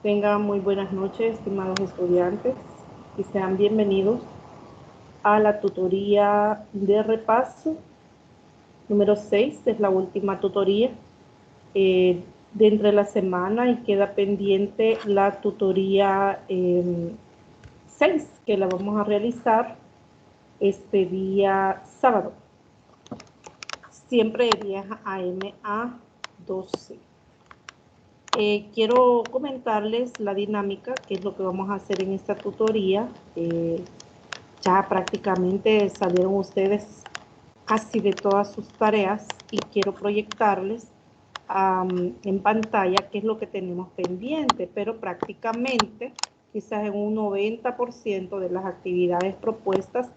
Tengan muy buenas noches, estimados estudiantes, y sean bienvenidos a la tutoría de repaso número 6, es la última tutoría dentro de la semana, y queda pendiente la tutoría 6, que la vamos a realizar este día sábado, siempre de 10 a.m. a 12. Quiero comentarles la dinámica, que es lo que vamos a hacer en esta tutoría. Ya prácticamente salieron ustedes casi de todas sus tareas y quiero proyectarles en pantalla qué es lo que tenemos pendiente, pero prácticamente quizás en un 90% de las actividades propuestas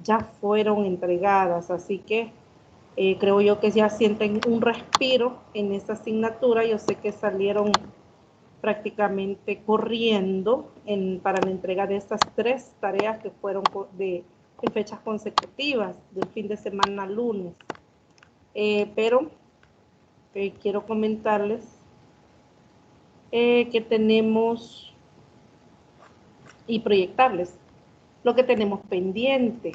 ya fueron entregadas, así que creo yo que ya sienten un respiro en esta asignatura. Yo sé que salieron prácticamente corriendo para la entrega de estas 3 tareas que fueron en fechas consecutivas del fin de semana lunes. Pero quiero comentarles que tenemos y proyectarles lo que tenemos pendiente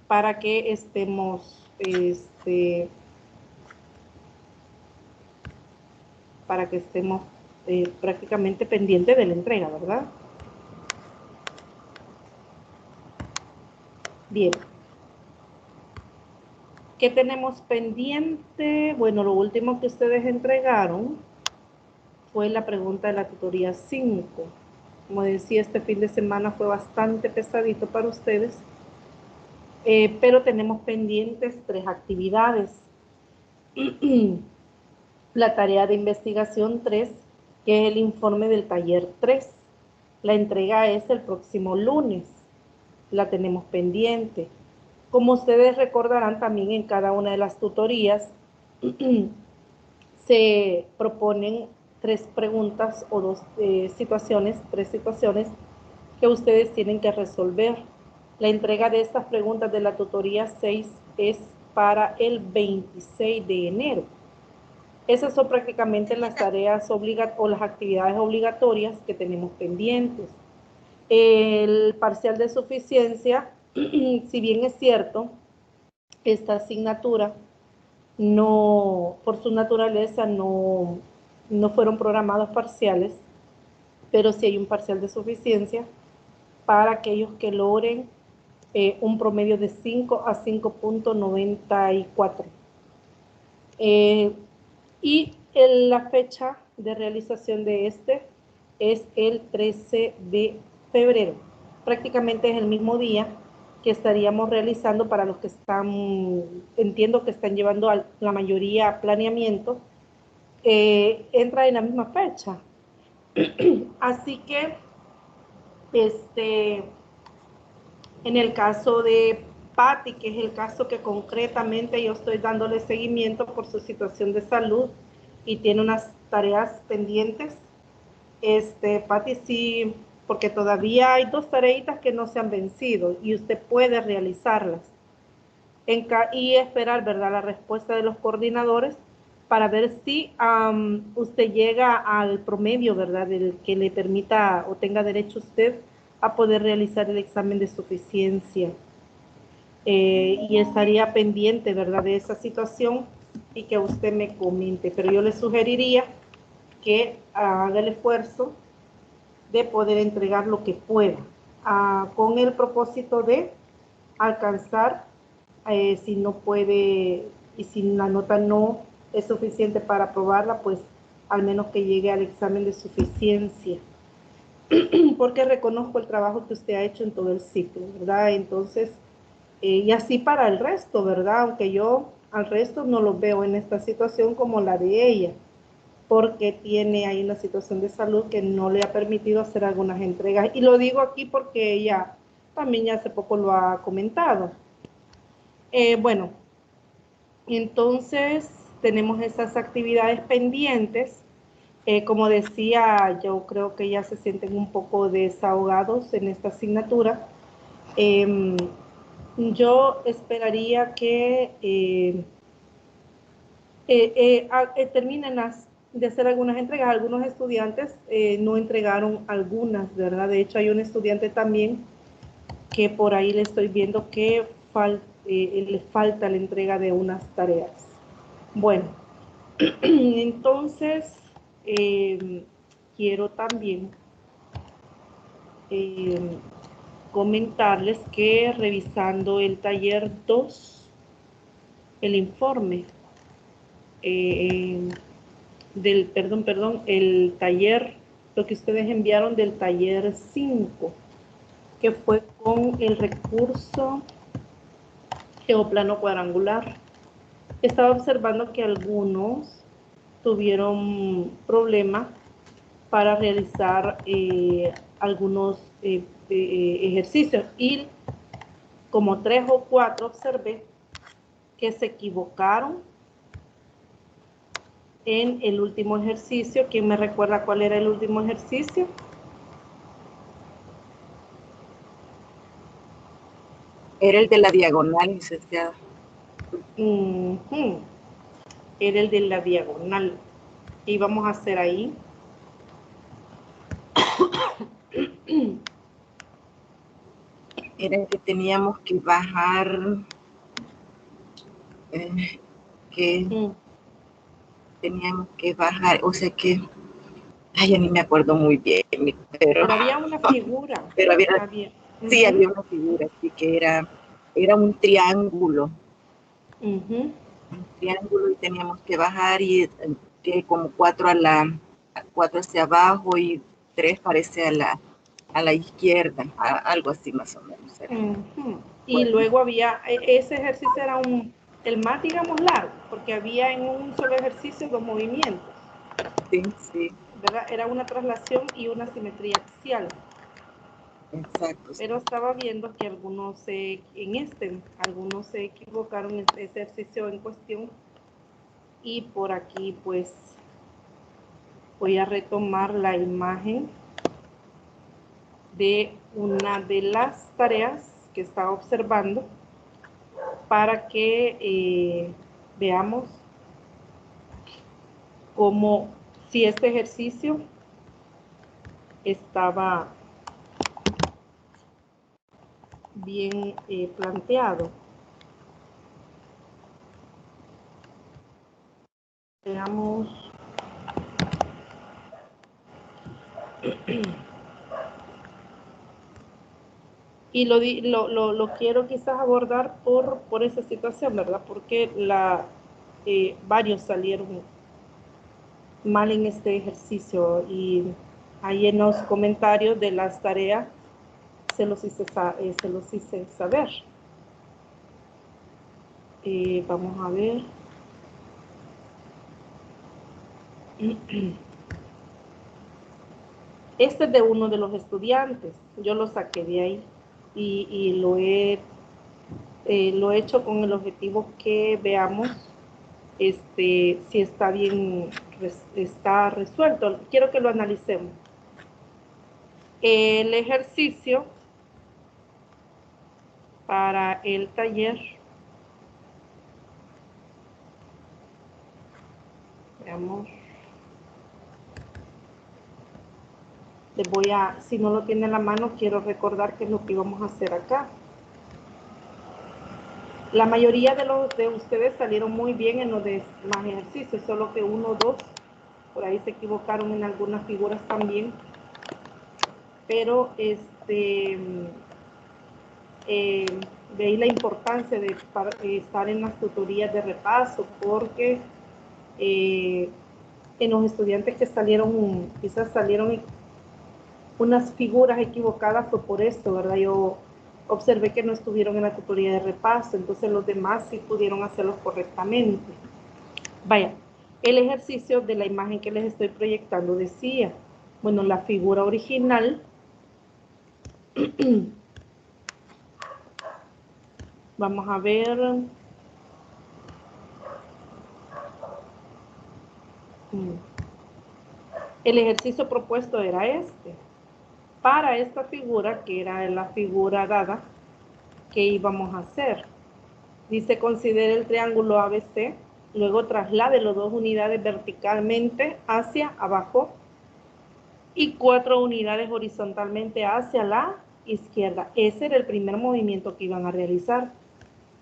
para que estemos prácticamente pendientes de la entrega, ¿verdad? Bien. ¿Qué tenemos pendiente? Bueno, lo último que ustedes entregaron fue la pregunta de la tutoría 5. Como decía, este fin de semana fue bastante pesadito para ustedes, pero tenemos pendientes 3 actividades. La tarea de investigación 3, que es el informe del taller 3. La entrega es el próximo lunes. La tenemos pendiente. Como ustedes recordarán, también en cada una de las tutorías se proponen 3 preguntas o 2 situaciones, 3 situaciones que ustedes tienen que resolver. La entrega de estas preguntas de la tutoría 6 es para el 26 de enero. Esas son prácticamente las tareas o las actividades obligatorias que tenemos pendientes. El parcial de suficiencia, si bien es cierto, esta asignatura no, por su naturaleza, no fueron programados parciales, pero sí hay un parcial de suficiencia para aquellos que logren un promedio de 5 a 5.94. Y la fecha de realización de este es el 13 de febrero. Prácticamente es el mismo día que estaríamos realizando para los que entiendo que están llevando a la mayoría planeamiento, entra en la misma fecha. Así que, en el caso de Patti, que es el caso que concretamente yo estoy dándole seguimiento por su situación de salud y tiene unas tareas pendientes, Patti, sí, porque todavía hay 2 tareitas que no se han vencido y usted puede realizarlas y esperar, ¿verdad?, la respuesta de los coordinadores para ver si usted llega al promedio, ¿verdad?, del que le permita o tenga derecho usted a poder realizar el examen de suficiencia. Y estaría pendiente, ¿verdad?, de esa situación y que usted me comente. Pero yo le sugeriría que haga el esfuerzo de poder entregar lo que pueda, con el propósito de alcanzar, si no puede y si la nota no es suficiente para aprobarla, pues al menos que llegue al examen de suficiencia, porque reconozco el trabajo que usted ha hecho en todo el ciclo, ¿verdad? Entonces, y así para el resto, ¿verdad? Aunque yo al resto no lo veo en esta situación como la de ella, porque tiene ahí una situación de salud que no le ha permitido hacer algunas entregas. Y lo digo aquí porque ella también ya hace poco lo ha comentado. Bueno, entonces tenemos esas actividades pendientes. Como decía, yo creo que ya se sienten un poco desahogados en esta asignatura. Yo esperaría que terminen de hacer algunas entregas. Algunos estudiantes no entregaron algunas, ¿verdad? De hecho, hay un estudiante también que por ahí le estoy viendo que le falta la entrega de unas tareas. Bueno, entonces quiero también comentarles que revisando el taller 2, el informe el taller, lo que ustedes enviaron del taller 5, que fue con el recurso geoplano cuadrangular. Estaba observando que algunos tuvieron problemas para realizar algunos ejercicios, y como 3 o 4 observé que se equivocaron en el último ejercicio. ¿Quién me recuerda cuál era el último ejercicio? Era el de la diagonal, licenciada. Era el de la diagonal. ¿Qué íbamos a hacer ahí? Era el que teníamos que bajar, teníamos que bajar, o sea que, ay, ya ni me acuerdo muy bien, pero había una figura. Pero sí, había una figura, así que era un triángulo. Un triángulo, y teníamos que bajar y como 4 hacia abajo y 3 parece a la izquierda, algo así más o menos. Y bueno, luego había, ese ejercicio era el más, digamos, largo, porque había en un solo ejercicio 2 movimientos. Sí, sí. ¿Verdad? Era una traslación y una simetría axial. Exacto. Pero estaba viendo que algunos se equivocaron en este ejercicio en cuestión, y por aquí pues voy a retomar la imagen de una de las tareas que estaba observando para que veamos cómo, si este ejercicio estaba bien planteado. Veamos. Y lo quiero quizás abordar por esa situación, ¿verdad? Porque varios salieron mal en este ejercicio, y ahí en los comentarios de las tareas se los hice saber. Vamos a ver. Este es de uno de los estudiantes. Yo lo saqué de ahí y lo he hecho con el objetivo que veamos si está bien, está resuelto. Quiero que lo analicemos. El ejercicio para el taller, veamos, les voy a, si no lo tiene en la mano, quiero recordar qué es lo que íbamos a hacer acá. La mayoría de ustedes salieron muy bien en los demás ejercicios, solo que 1 o 2 por ahí se equivocaron en algunas figuras también. Pero de ahí la importancia de estar en las tutorías de repaso, porque en los estudiantes que salieron, quizás salieron unas figuras equivocadas, fue por esto, ¿verdad? Yo observé que no estuvieron en la tutoría de repaso, entonces los demás sí pudieron hacerlo correctamente. Vaya, el ejercicio de la imagen que les estoy proyectando decía, bueno, la figura original vamos a ver. El ejercicio propuesto era este. Para esta figura, que era la figura dada, ¿qué íbamos a hacer? Dice, considere el triángulo ABC Luego traslade las 2 unidades verticalmente hacia abajo y 4 unidades horizontalmente hacia la izquierda. Ese era el primer movimiento que iban a realizar.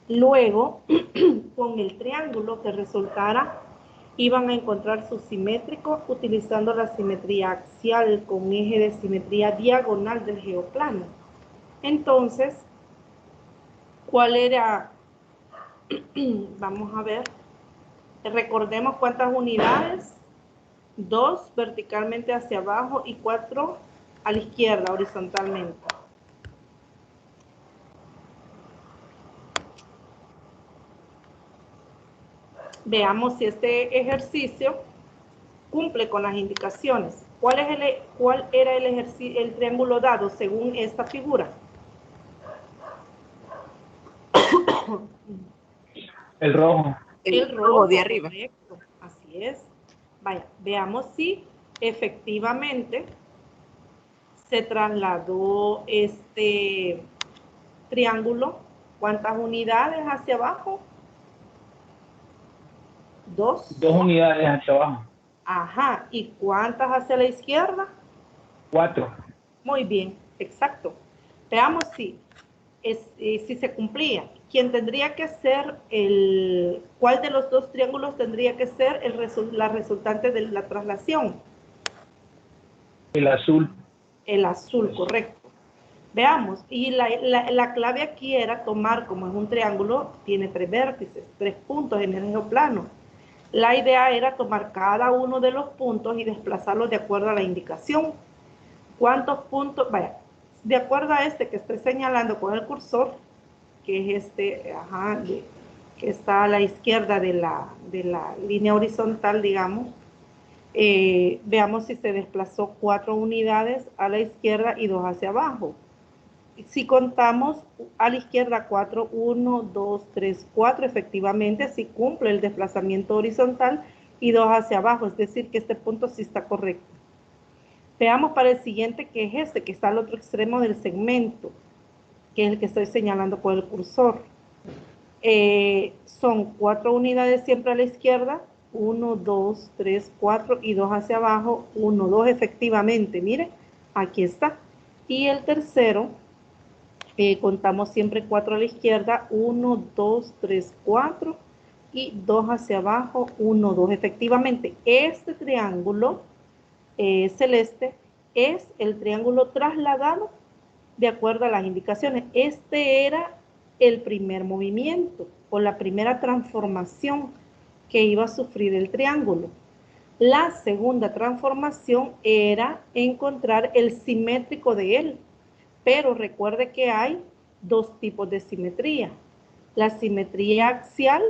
Luego, con el triángulo que resultara, iban a encontrar su simétrico utilizando la simetría axial con eje de simetría diagonal del geoplano. Entonces, ¿cuál era? Vamos a ver. Recordemos cuántas unidades. 2 verticalmente hacia abajo y 4 a la izquierda horizontalmente. Veamos si este ejercicio cumple con las indicaciones. ¿Cuál era el triángulo dado según esta figura? El rojo. El rojo de arriba. Correcto, así es. Vaya, veamos si efectivamente se trasladó este triángulo. ¿Cuántas unidades hacia abajo? 2. 2 unidades hacia abajo. Ajá. ¿Y cuántas hacia la izquierda? 4. Muy bien, exacto. Veamos si se cumplía. ¿Quién tendría que ser cuál de los 2 triángulos tendría que ser la resultante de la traslación? El azul. El azul, correcto. Veamos, y la clave aquí era tomar, como es un triángulo, tiene 3 vértices, 3 puntos en el geoplano. La idea era tomar cada uno de los puntos y desplazarlos de acuerdo a la indicación. ¿Cuántos puntos? Vaya, de acuerdo a este que estoy señalando con el cursor, que es este, que está a la izquierda de la línea horizontal, digamos, veamos si se desplazó 4 unidades a la izquierda y 2 hacia abajo. Si contamos a la izquierda 4, 1, 2, 3, 4, efectivamente sí cumple el desplazamiento horizontal y 2 hacia abajo, es decir que este punto sí está correcto. Veamos para el siguiente, que es este, que está al otro extremo del segmento, que es el que estoy señalando con el cursor. Son 4 unidades siempre a la izquierda, 1, 2, 3, 4 y 2 hacia abajo, 1, 2 efectivamente, miren, aquí está. Y el tercero, contamos siempre 4 a la izquierda, 1, 2, 3, 4 y 2 hacia abajo, 1, 2. Efectivamente, este triángulo celeste es el triángulo trasladado de acuerdo a las indicaciones. Este era el primer movimiento o la primera transformación que iba a sufrir el triángulo. La segunda transformación era encontrar el simétrico de él. Pero recuerde que hay 2 tipos de simetría. La simetría axial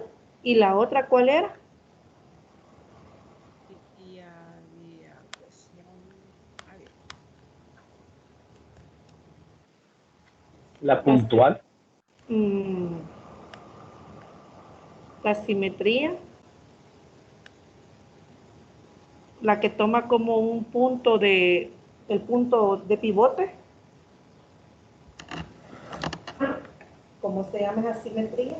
y la otra, ¿cuál era? La puntual. La simetría, la que toma como un punto el punto de pivote. ¿Cómo se llama esa simetría?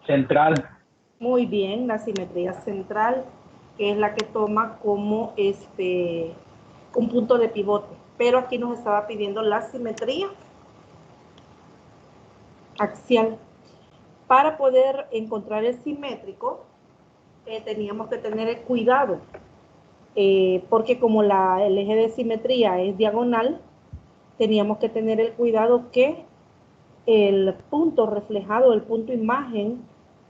Central. Muy bien, la simetría central, que es la que toma como un punto de pivote. Pero aquí nos estaba pidiendo la simetría axial. Para poder encontrar el simétrico, teníamos que tener cuidado, porque como el eje de simetría es diagonal, teníamos que tener el cuidado que el punto reflejado, el punto imagen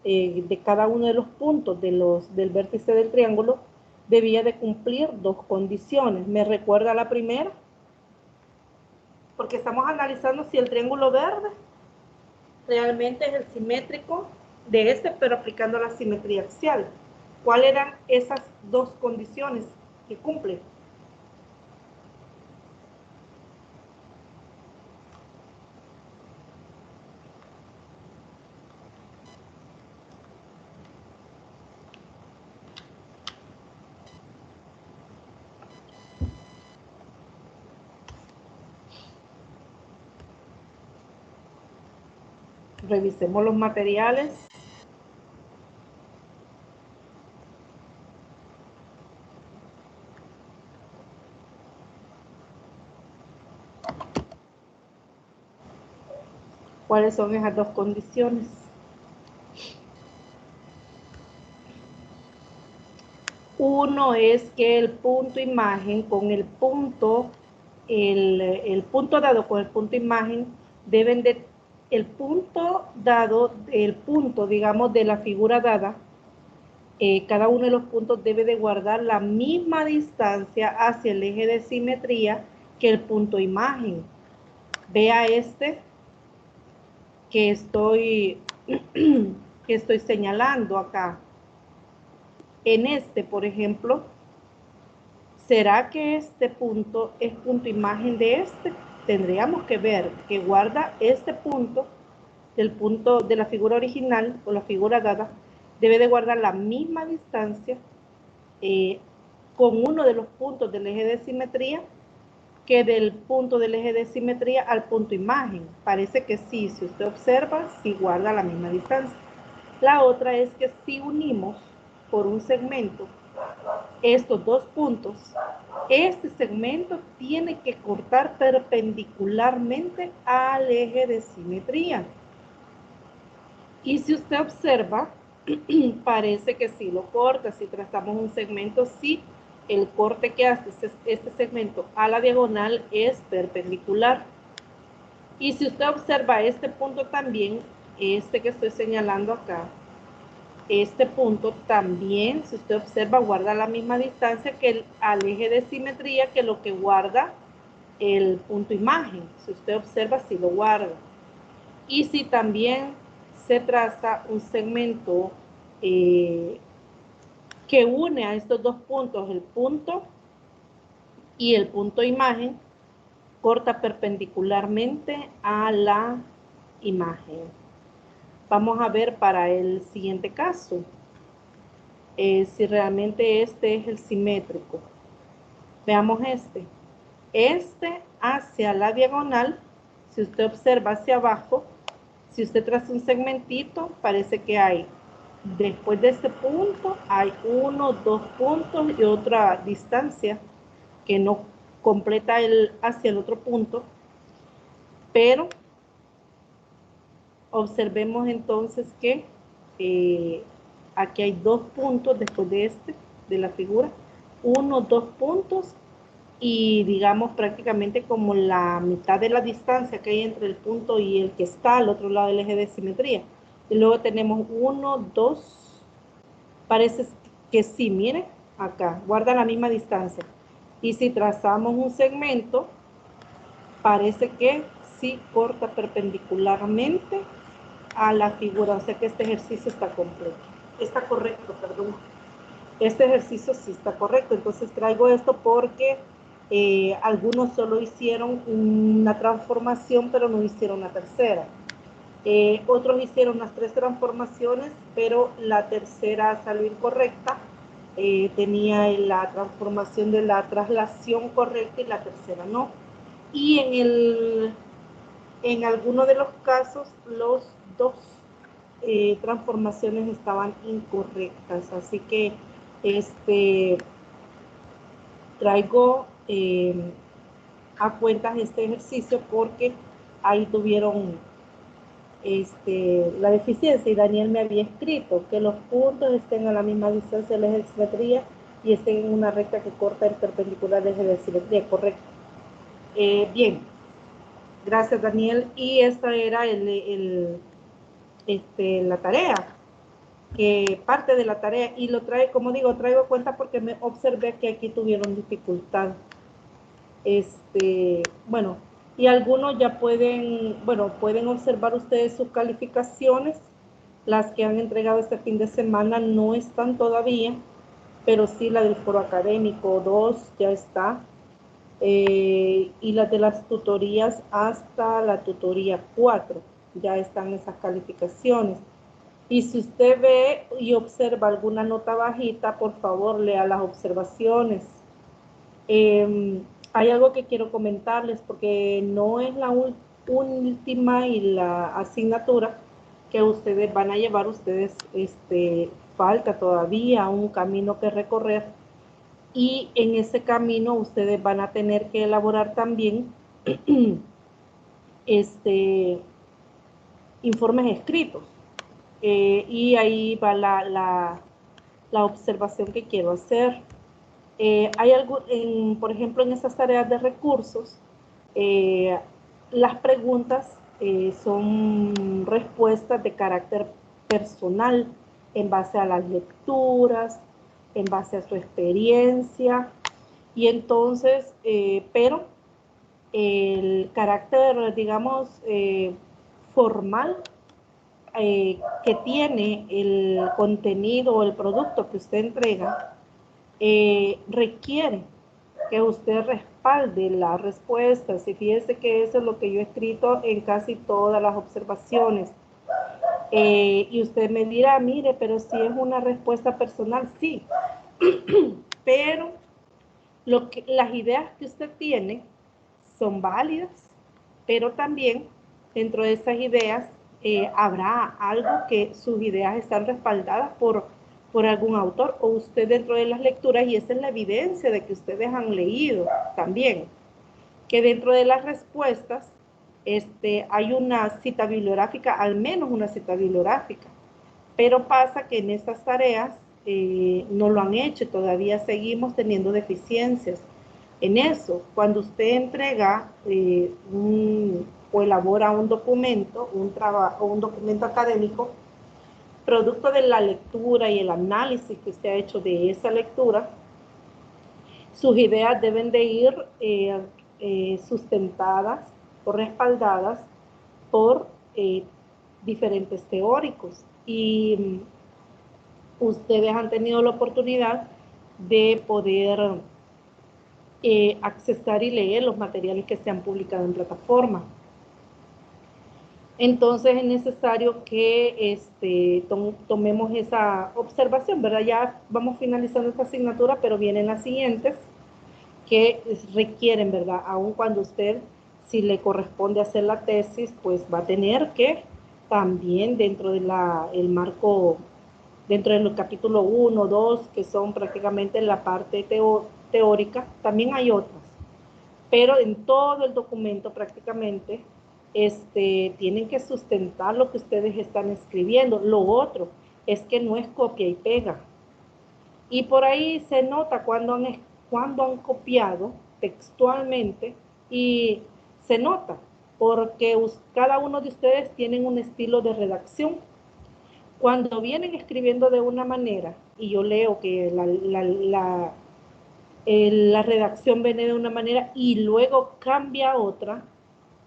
de cada uno de los puntos del vértice del triángulo debía de cumplir 2 condiciones. ¿Me recuerda la primera? Porque estamos analizando si el triángulo verde realmente es el simétrico de este, pero aplicando la simetría axial. ¿Cuáles eran esas 2 condiciones que cumplen? Revisemos los materiales. ¿Cuáles son esas dos condiciones? Uno es que el punto imagen con el punto dado con el punto imagen deben de, el punto dado, el punto, digamos, de la figura dada, cada uno de los puntos debe de guardar la misma distancia hacia el eje de simetría que el punto imagen. Vea este que estoy señalando acá. En este, por ejemplo, ¿será que este punto es punto imagen de este? Tendríamos que ver que guarda este punto, del punto de la figura original o la figura dada, debe de guardar la misma distancia con uno de los puntos del eje de simetría que del punto del eje de simetría al punto imagen. Parece que sí, si usted observa, sí guarda la misma distancia. La otra es que si unimos por un segmento estos dos puntos, este segmento tiene que cortar perpendicularmente al eje de simetría. Y si usted observa, parece que sí lo corta. Si trazamos un segmento, sí, el corte que hace este segmento a la diagonal es perpendicular. Y si usted observa este punto también, este que estoy señalando acá, este punto también, si usted observa, guarda la misma distancia que al eje de simetría que lo que guarda el punto imagen. Si usted observa, sí lo guarda. Y si también se traza un segmento que une a estos dos puntos, el punto y el punto imagen, corta perpendicularmente a la imagen. Vamos a ver para el siguiente caso si realmente este es el simétrico. Veamos este. Este hacia la diagonal, si usted observa hacia abajo, si usted traza un segmentito, parece que hay, después de este punto, hay 1, 2 puntos y otra distancia que no completa hacia el otro punto, pero observemos entonces que aquí hay 2 puntos después de la figura, 1, 2 puntos y digamos prácticamente como la mitad de la distancia que hay entre el punto y el que está al otro lado del eje de simetría. Y luego tenemos 1, 2, parece que sí, miren, acá, guarda la misma distancia. Y si trazamos un segmento, parece que sí corta perpendicularmente a la figura, o sea que este ejercicio está completo. Está correcto, perdón. Este ejercicio sí está correcto, entonces traigo esto porque algunos solo hicieron una transformación, pero no hicieron la tercera. Otros hicieron las 3 transformaciones, pero la tercera salió incorrecta. Tenía la transformación de la traslación correcta y la tercera no. Y en alguno de los casos, los 2 transformaciones estaban incorrectas. Así que traigo a cuentas este ejercicio porque ahí tuvieron la deficiencia y Daniel me había escrito que los puntos estén a la misma distancia del eje de simetría y estén en una recta que corta el perpendicular del eje de simetría, correcto. Bien, gracias Daniel, y esta era la tarea, que parte de la tarea, y lo traigo, como digo, traigo cuenta porque me observé que aquí tuvieron dificultad. Bueno, y algunos ya pueden observar ustedes sus calificaciones. Las que han entregado este fin de semana no están todavía, pero sí la del foro académico 2 ya está. Y las de las tutorías hasta la tutoría 4 ya están esas calificaciones. Y si usted ve y observa alguna nota bajita, por favor lea las observaciones. Hay algo que quiero comentarles porque no es la última y la asignatura, que ustedes van a llevar. Ustedes, falta todavía un camino que recorrer, y en ese camino ustedes van a tener que elaborar también informes escritos. Y ahí va la observación que quiero hacer. Hay algo, por ejemplo, en esas tareas de recursos, las preguntas son respuestas de carácter personal, en base a las lecturas, en base a su experiencia, y entonces, pero el carácter, digamos, formal que tiene el contenido o el producto que usted entrega, requiere que usted respalde las respuestas. Y fíjese que eso es lo que yo he escrito en casi todas las observaciones. Y usted me dirá, mire, pero si es una respuesta personal, sí. Pero las ideas que usted tiene son válidas, pero también dentro de esas ideas habrá algo que sus ideas están respaldadas por algún autor o usted dentro de las lecturas, y esa es la evidencia de que ustedes han leído también, que dentro de las respuestas hay una cita bibliográfica, al menos una cita bibliográfica, pero pasa que en estas tareas no lo han hecho, todavía seguimos teniendo deficiencias en eso. Cuando usted entrega o elabora un documento, un documento académico, producto de la lectura y el análisis que usted ha hecho de esa lectura, sus ideas deben de ir sustentadas o respaldadas por diferentes teóricos, y ustedes han tenido la oportunidad de poder accesar y leer los materiales que se han publicado en plataforma. Entonces es necesario que tomemos esa observación, ¿verdad? Ya vamos finalizando esta asignatura, pero vienen las siguientes que requieren, ¿verdad? Aun cuando usted, si le corresponde hacer la tesis, pues va a tener que también dentro de el marco, dentro del capítulo 1, 2, que son prácticamente la parte teórica, también hay otras, pero en todo el documento prácticamente tienen que sustentar lo que ustedes están escribiendo. Lo otro es que no es copia y pega, y por ahí se nota cuando han copiado textualmente, y se nota porque cada uno de ustedes tienen un estilo de redacción. Cuando vienen escribiendo de una manera y yo leo que la redacción viene de una manera y luego cambia a otra,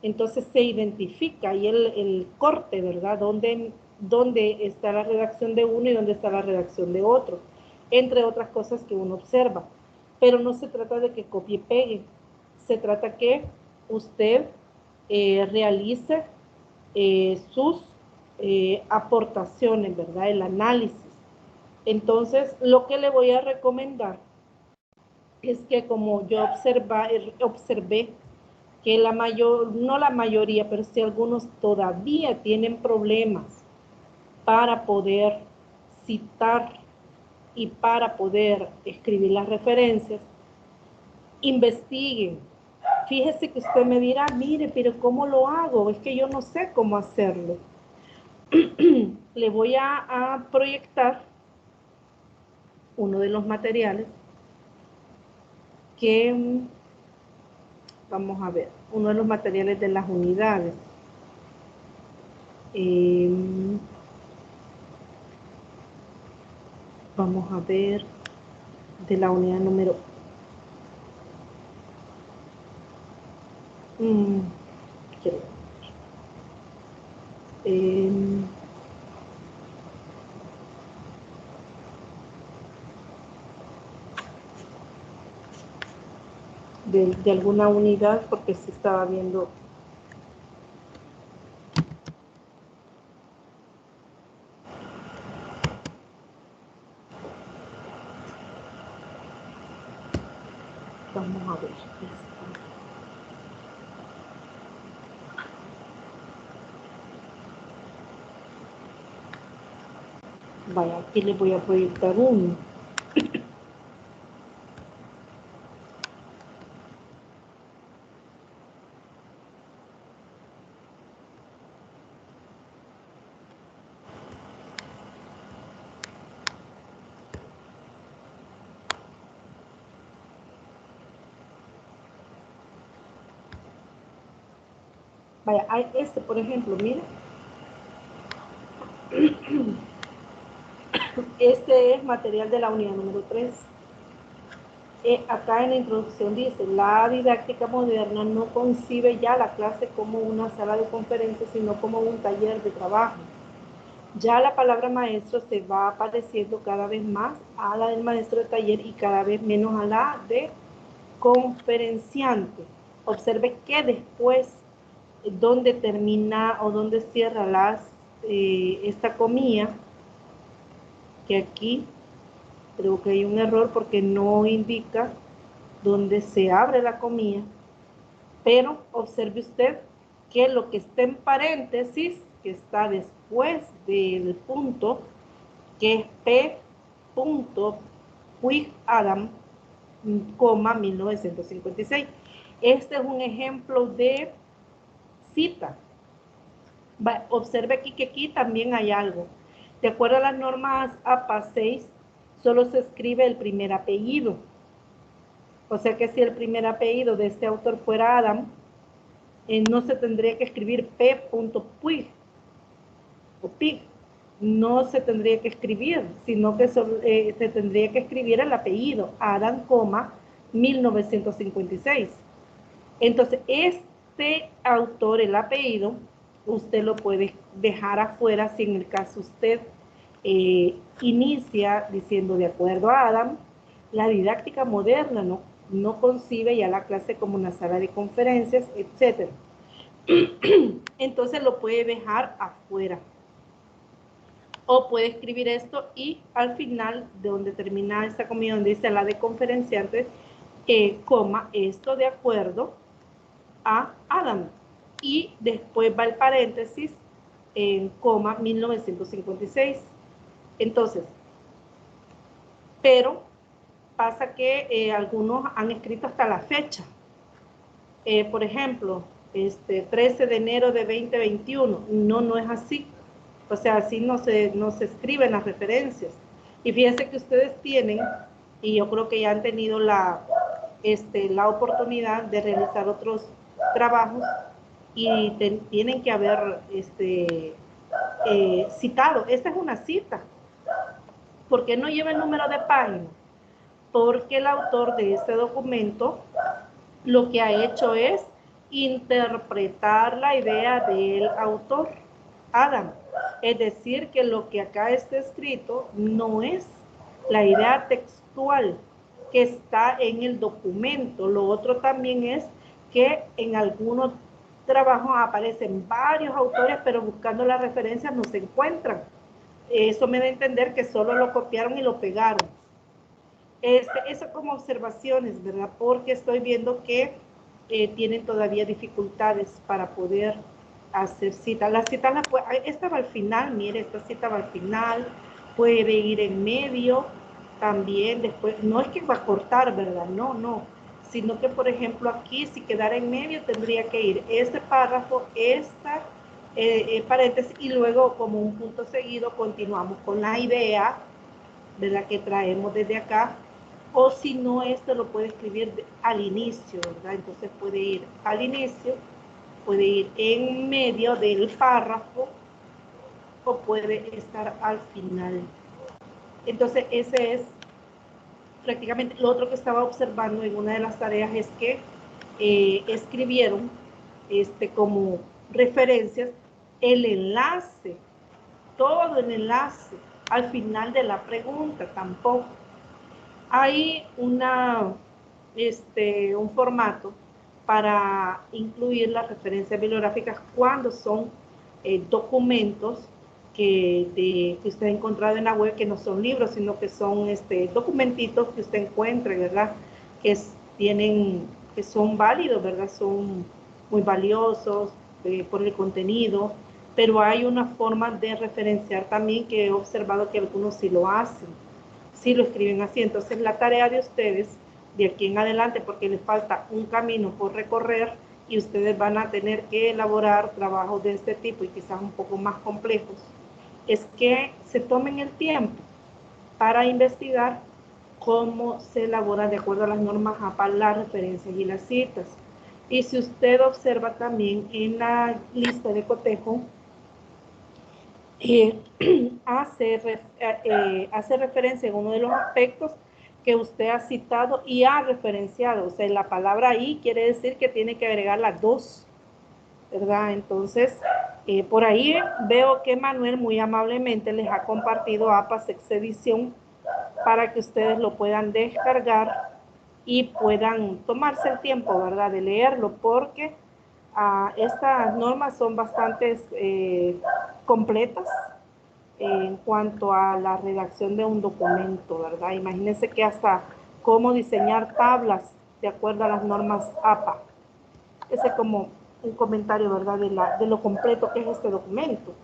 entonces se identifica y el corte, ¿verdad? ¿Dónde está la redacción de uno y dónde está la redacción de otro? Entre otras cosas que uno observa. Pero no se trata de que copie y pegue, se trata que usted realice sus aportaciones, ¿verdad? El análisis. Entonces, lo que le voy a recomendar es que, como yo observé que no la mayoría, pero sí algunos todavía tienen problemas para poder citar y para poder escribir las referencias, investiguen. Fíjese que usted me dirá, mire, pero ¿cómo lo hago? Es que yo no sé cómo hacerlo. Le voy a proyectar uno de los materiales que, vamos a ver, uno de los materiales de las unidades. Vamos a ver, de la unidad número de alguna unidad, porque sí estaba viendo. Vamos a ver. Vaya, aquí les voy a proyectar uno. Vaya, hay este, por ejemplo, mira. Este es material de la unidad número 3. Acá en la introducción dice, la didáctica moderna no concibe ya la clase como una sala de conferencias, sino como un taller de trabajo. Ya la palabra maestro se va pareciendo cada vez más a la del maestro de taller y cada vez menos a la de conferenciante. Observe que después, donde termina o donde cierra esta comilla, que aquí creo que hay un error porque no indica dónde se abre la comilla, pero observe usted que lo que está en paréntesis, que está después del punto, que es P. Puig Adam, 1956. Este es un ejemplo de cita. Observe aquí que aquí también hay algo. De acuerdo a las normas APA 6, solo se escribe el primer apellido. O sea que si el primer apellido de este autor fuera Adam, no se tendría que escribir P. Puig o Pig. No se tendría que escribir, sino que se tendría que escribir el apellido, Adam, 1956. Entonces, este autor, el apellido, usted lo puede dejar afuera si en el caso usted inicia diciendo, de acuerdo a Adam, la didáctica moderna no concibe ya la clase como una sala de conferencias, etc. Entonces lo puede dejar afuera. O puede escribir esto y al final, de donde termina esta comida, donde dice la de conferenciantes, coma, esto de acuerdo a Adam. Y después va el paréntesis en coma 1956. Entonces, pero pasa que algunos han escrito hasta la fecha. Por ejemplo, 13 de enero de 2021. No es así. O sea, así no se escriben las referencias. Y fíjense que ustedes tienen, y yo creo que ya han tenido la oportunidad de realizar otros trabajos y tienen que haber citado. Esta es una cita. ¿Por qué no lleva el número de página? Porque el autor de este documento lo que ha hecho es interpretar la idea del autor, Adam. Es decir, que lo que acá está escrito no es la idea textual que está en el documento. Lo otro también es que en algunos trabajos aparecen varios autores, pero buscando las referencias no se encuentran. Eso me da a entender que solo lo copiaron y lo pegaron. Eso como observaciones, ¿verdad? Porque estoy viendo que tienen todavía dificultades para poder hacer citas. Las citas esta va al final, mire, esta cita va al final, puede ir en medio también, después, no es que va a cortar, ¿verdad? No, sino que, por ejemplo, aquí, si quedara en medio, tendría que ir este párrafo, esta paréntesis, y luego, como un punto seguido, continuamos con la idea, ¿verdad?, que traemos desde acá. O si no, esto lo puede escribir al inicio, ¿verdad? Entonces puede ir al inicio, puede ir en medio del párrafo o puede estar al final. Entonces ese es prácticamente lo otro que estaba observando en una de las tareas, es que escribieron como referencias el enlace, todo el enlace al final de la pregunta. Tampoco hay un formato para incluir las referencias bibliográficas cuando son documentos que usted ha encontrado en la web, que no son libros, sino que son documentitos que usted encuentre, ¿verdad? Que son válidos, ¿verdad? Son muy valiosos por el contenido, pero hay una forma de referenciar también que he observado que algunos sí lo hacen, sí lo escriben así. Entonces la tarea de ustedes de aquí en adelante, porque les falta un camino por recorrer y ustedes van a tener que elaborar trabajos de este tipo y quizás un poco más complejos, es que se tomen el tiempo para investigar cómo se elabora de acuerdo a las normas APA las referencias y las citas. Y si usted observa también en la lista de cotejo, hace referencia en uno de los aspectos que usted ha citado y ha referenciado. O sea, la palabra ahí quiere decir que tiene que agregar las dos, ¿verdad? Entonces, por ahí veo que Manuel muy amablemente les ha compartido APA Sexta Edición para que ustedes lo puedan descargar y puedan tomarse el tiempo, ¿verdad?, de leerlo, porque estas normas son bastante completas en cuanto a la redacción de un documento, ¿verdad? Imagínense que hasta cómo diseñar tablas de acuerdo a las normas APA. Ese es como un comentario, ¿verdad?, de lo completo que es este documento.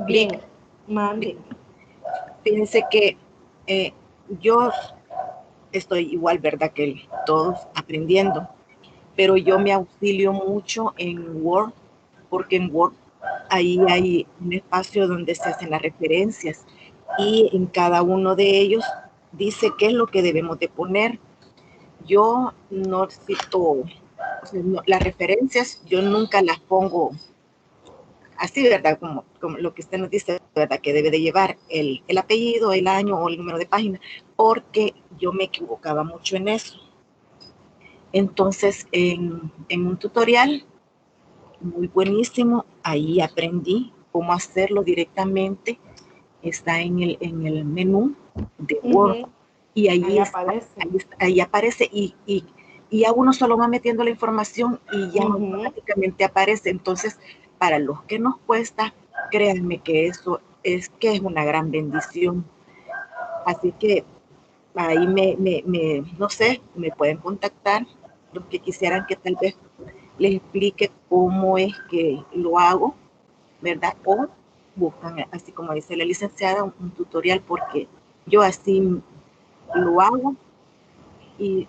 Bien, mande. Fíjense que yo estoy igual, ¿verdad?, que todos aprendiendo, pero yo me auxilio mucho en Word, porque en Word ahí hay un espacio donde se hacen las referencias y en cada uno de ellos dice qué es lo que debemos de poner. Yo no cito, o sea, no, las referencias yo nunca las pongo así, ¿verdad? Como lo que usted nos dice, ¿verdad? Que debe de llevar el apellido, el año o el número de página, porque yo me equivocaba mucho en eso. Entonces, en un tutorial muy buenísimo, ahí aprendí cómo hacerlo directamente. Está en el menú de Word y ahí aparece y a uno solo va metiendo la información y ya automáticamente aparece. Entonces, para los que nos cuesta, créanme que eso es una gran bendición. Así que ahí no sé, me pueden contactar los que quisieran que tal vez les explique cómo es que lo hago, ¿verdad? O buscan, así como dice la licenciada, un tutorial, porque yo así lo hago y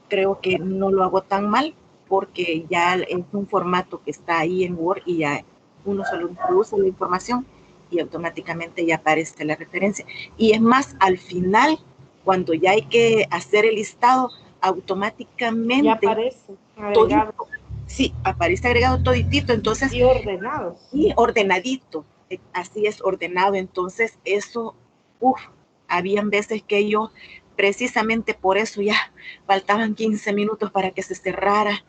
creo que no lo hago tan mal, porque ya es un formato que está ahí en Word y ya uno solo introduce la información y automáticamente ya aparece la referencia. Y es más, al final, cuando ya hay que hacer el listado, automáticamente ya aparece agregado. Todito, sí, aparece agregado toditito, entonces. Y ordenado. Y ordenadito, así es, ordenado. Entonces eso, habían veces que yo, precisamente por eso ya faltaban 15 minutos para que se cerrara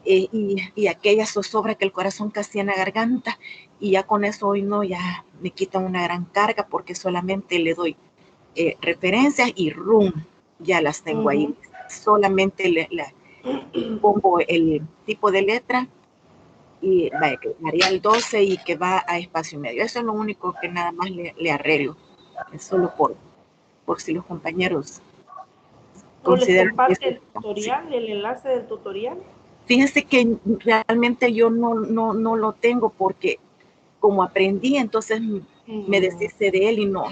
y aquella zozobra que el corazón casi en la garganta, y ya con eso hoy no, ya me quita una gran carga porque solamente le doy referencias y ya las tengo ahí. Solamente le pongo el tipo de letra y vaya, que varía el 12 y que va a espacio medio. Eso es lo único que nada más le arreglo. Es solo por si los compañeros consideran. ¿Les comparte el tutorial, sí, el enlace del tutorial? Fíjense que realmente yo no lo tengo porque como aprendí, entonces me deshice de él y no.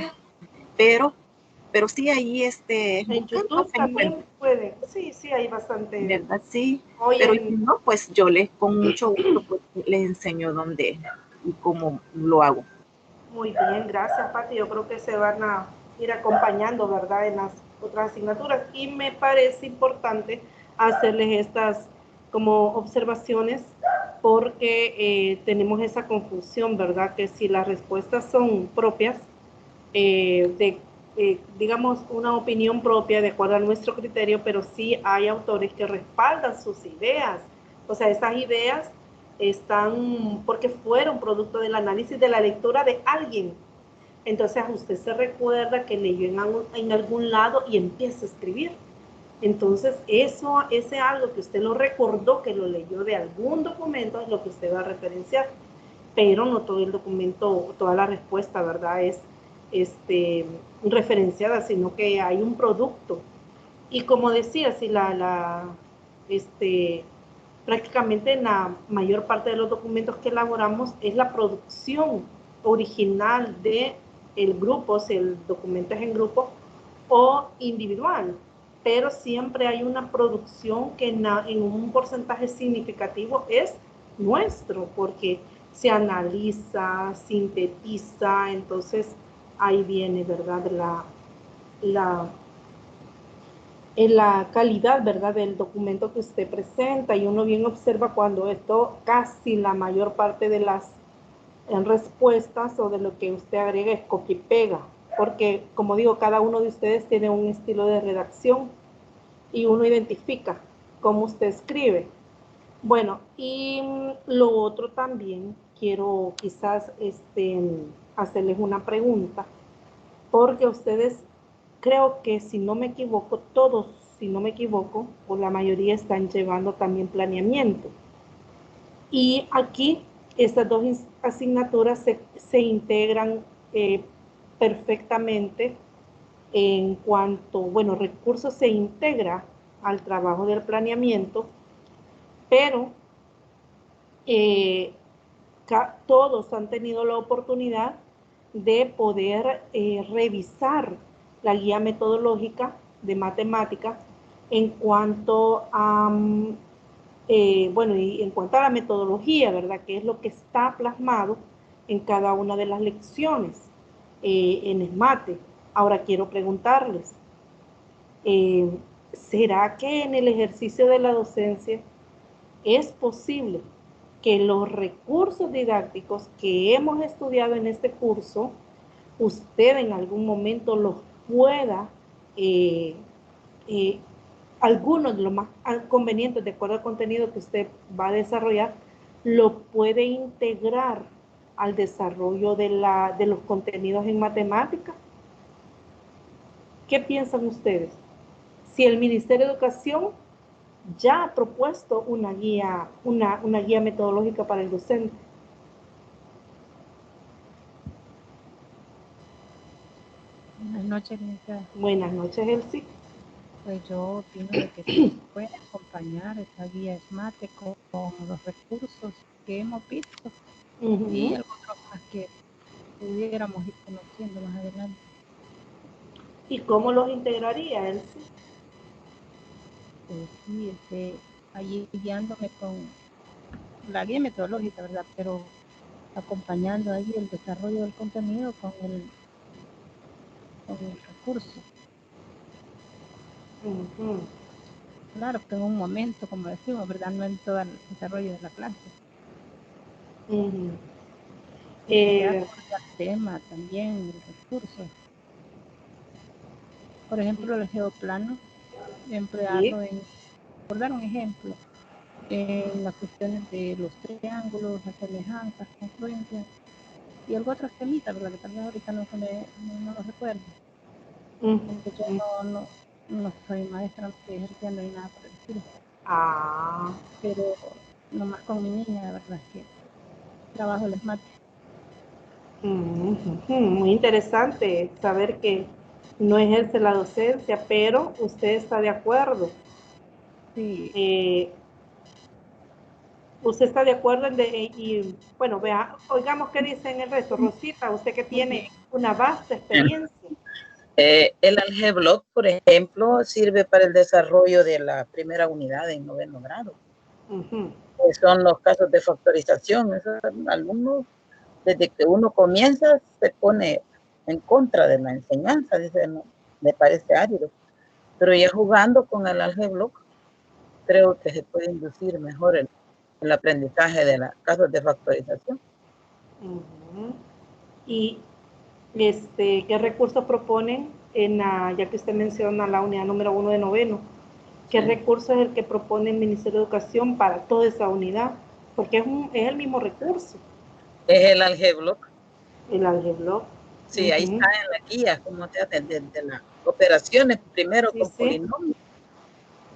Pero sí ahí en YouTube también puede. Sí, hay bastante. ¿Verdad? Sí. Pero si no, pues yo con mucho gusto pues, les enseño dónde y cómo lo hago. Muy bien, gracias, Pati. Yo creo que se van a ir acompañando, ¿verdad?, en las otras asignaturas. Y me parece importante hacerles estas como observaciones porque tenemos esa confusión, ¿verdad?, que si las respuestas son propias, digamos, una opinión propia de acuerdo a nuestro criterio, pero sí hay autores que respaldan sus ideas. O sea, esas ideas están porque fueron producto del análisis de la lectura de alguien. Entonces usted se recuerda que leyó en algún lado y empieza a escribir. Entonces ese algo que usted lo recordó, que lo leyó de algún documento, es lo que usted va a referenciar. Pero no todo el documento, toda la respuesta, ¿verdad?, es referenciada, sino que hay un producto. Y como decía, si la prácticamente en la mayor parte de los documentos que elaboramos es la producción original de el grupo, si el documento es en grupo o individual, pero siempre hay una producción que en un porcentaje significativo es nuestro, porque se analiza, sintetiza, entonces ahí viene, ¿verdad? La calidad, ¿verdad?, del documento que usted presenta, y uno bien observa cuando esto, casi la mayor parte de las respuestas o de lo que usted agrega es copia y pega, porque como digo, cada uno de ustedes tiene un estilo de redacción y uno identifica cómo usted escribe. Bueno, y lo otro también, quiero quizás hacerles una pregunta, porque ustedes, creo que si no me equivoco, todos, si no me equivoco, o la mayoría están llevando también planeamiento. Y aquí estas dos asignaturas se integran perfectamente en cuanto, bueno, recursos se integra al trabajo del planeamiento, pero todos han tenido la oportunidad de poder revisar la guía metodológica de matemática en cuanto a, bueno, y en cuanto a la metodología, ¿verdad? Que es lo que está plasmado en cada una de las lecciones en SMATE. Ahora quiero preguntarles, ¿será que en el ejercicio de la docencia es posible que los recursos didácticos que hemos estudiado en este curso, usted en algún momento los pueda, algunos de los más convenientes, de acuerdo al contenido que usted va a desarrollar, lo puede integrar al desarrollo de los contenidos en matemáticas? ¿Qué piensan ustedes? Si el Ministerio de Educación ya ha propuesto una guía metodológica para el docente. Buenas noches, Lisa. Buenas noches, Elsie. Pues yo opino de que se puede acompañar esta guía SMATE con los recursos que hemos visto y algunos más que pudiéramos ir conociendo más adelante. ¿Y cómo los integraría, Elsie? Pues sí, allí guiándome con la guía metodológica, ¿verdad? Pero acompañando ahí el desarrollo del contenido con el recurso. Claro, que en un momento, como decimos, ¿verdad? No en todo el desarrollo de la clase. El tema también, el recurso. Por ejemplo, el geoplano, emplearlo por dar un ejemplo, en las cuestiones de los triángulos, las semejanzas, confluencias, y algo otras temitas, ¿verdad? Que tal vez ahorita no lo recuerdo. Porque yo no soy maestra, no estoy ejerciendo ni nada por el estilo. Pero nomás con mi niña, la verdad es que trabajo les mate. Muy interesante saber que no ejerce la docencia, pero usted está de acuerdo. Sí. Usted está de acuerdo y bueno, vea, oigamos qué dicen el resto. Rosita, usted que tiene una vasta experiencia. El AlgeBlock, por ejemplo, sirve para el desarrollo de la primera unidad en 9º grado. Son los casos de factorización. Esos alumnos, desde que uno comienza, se pone en contra de la enseñanza, dice, no, me parece árido. Pero ya jugando con el AlgeBlock, creo que se puede inducir mejor el aprendizaje de los casos de factorización. Y ¿qué recursos proponen ya que usted menciona la unidad número 1 de 9º? ¿Qué recurso es el que propone el Ministerio de Educación para toda esa unidad? Porque es el mismo recurso. Es el AlgeBlock. El AlgeBlock. Sí, ahí está en la guía, como te hacen desde las operaciones, primero con polinomios.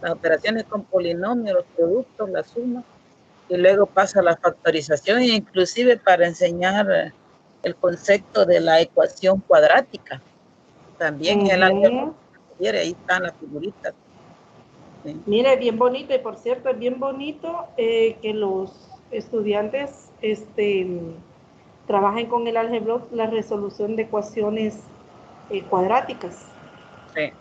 Las operaciones con polinomios, los productos, la suma, y luego pasa la factorización, e inclusive para enseñar el concepto de la ecuación cuadrática. También el álgebra, ahí están las figuritas. Sí. Mire, bien bonito, y por cierto, es bien bonito que los estudiantes trabajen con el álgebra la resolución de ecuaciones cuadráticas. Sí.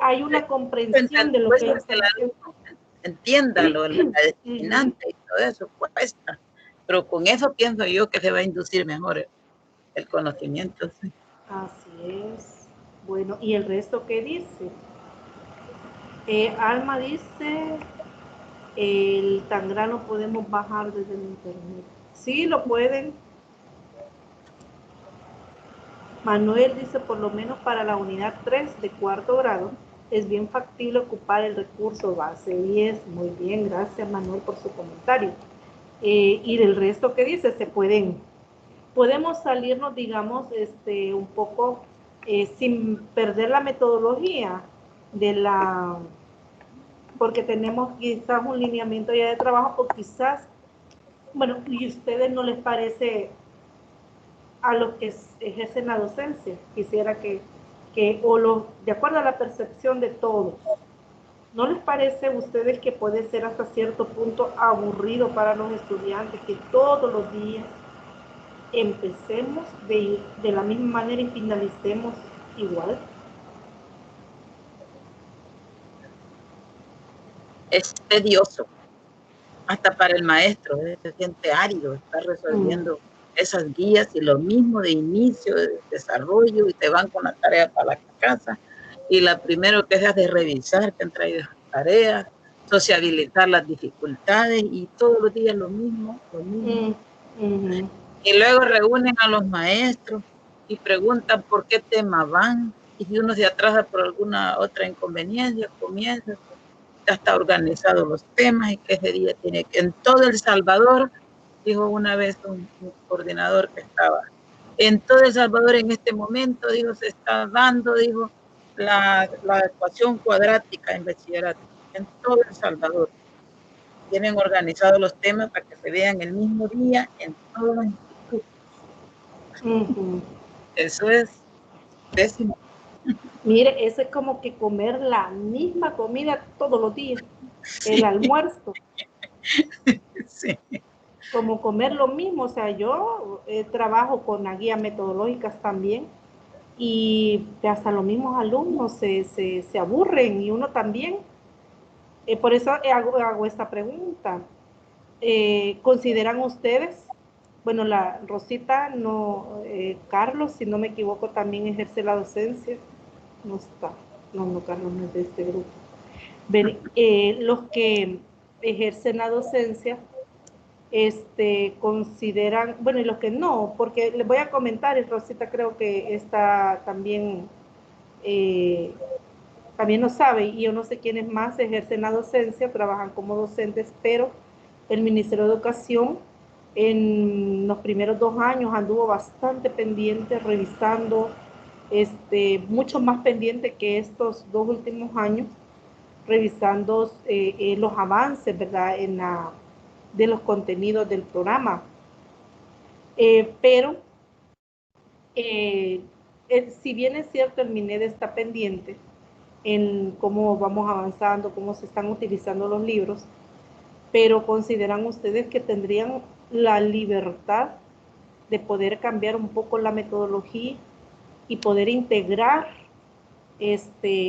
Hay una comprensión de lo que ellos están haciendo. Entienda lo de la determinante y todo eso cuesta, pero con eso pienso yo que se va a inducir mejor el conocimiento. Sí. Así es. Bueno, ¿y el resto qué dice? Alma dice, el Tangram podemos bajar desde el internet. Sí, lo pueden. Manuel dice, por lo menos para la unidad 3 de cuarto grado, es bien factible ocupar el recurso base 10. Muy bien, gracias Manuel por su comentario. Y del resto que dice, podemos salirnos, digamos, un poco sin perder la metodología porque tenemos quizás un lineamiento ya de trabajo, o quizás, bueno, y a ustedes no les parece a los que ejercen la docencia, quisiera de acuerdo a la percepción de todos, ¿no les parece a ustedes que puede ser hasta cierto punto aburrido para los estudiantes que todos los días empecemos de la misma manera y finalicemos igual? Es tedioso, hasta para el maestro, se siente árido estar resolviendo esas guías y lo mismo de inicio, de desarrollo, y te van con la tarea para la casa, y la primero que se hace es revisar que han traído esas tareas, sociabilizar las dificultades, y todos los días lo mismo. Y luego reúnen a los maestros y preguntan por qué tema van, y si uno se atrasa por alguna otra inconveniencia, comienza, ya está organizado los temas y que ese día tiene que, en todo El Salvador, dijo una vez un coordinador que estaba, en todo El Salvador en este momento, dijo, se está dando, dijo, la ecuación cuadrática en bachillerato, en todo El Salvador. Tienen organizados los temas para que se vean el mismo día en todos los institutos. Eso es pésimo. Mire, eso es como que comer la misma comida todos los días, sí. El almuerzo. Sí. Como comer lo mismo, o sea, yo trabajo con las guías metodológicas también, y hasta los mismos alumnos se aburren, y uno también. Por eso hago esta pregunta. ¿Consideran ustedes, bueno, la Rosita, no, Carlos, si no me equivoco, también ejerce la docencia? No está, no, Carlos no es de este grupo. Los que ejercen la docencia consideran, bueno, y los que no, porque les voy a comentar, y Rosita creo que está también lo sabe, y yo no sé quiénes más ejercen la docencia, trabajan como docentes, pero el Ministerio de Educación en los primeros 2 años anduvo bastante pendiente, revisando, mucho más pendiente que estos 2 últimos años, revisando los avances, ¿verdad?, de los contenidos del programa. Pero, si bien es cierto, el MINED está pendiente en cómo vamos avanzando, cómo se están utilizando los libros, pero ¿consideran ustedes que tendrían la libertad de poder cambiar un poco la metodología y poder integrar,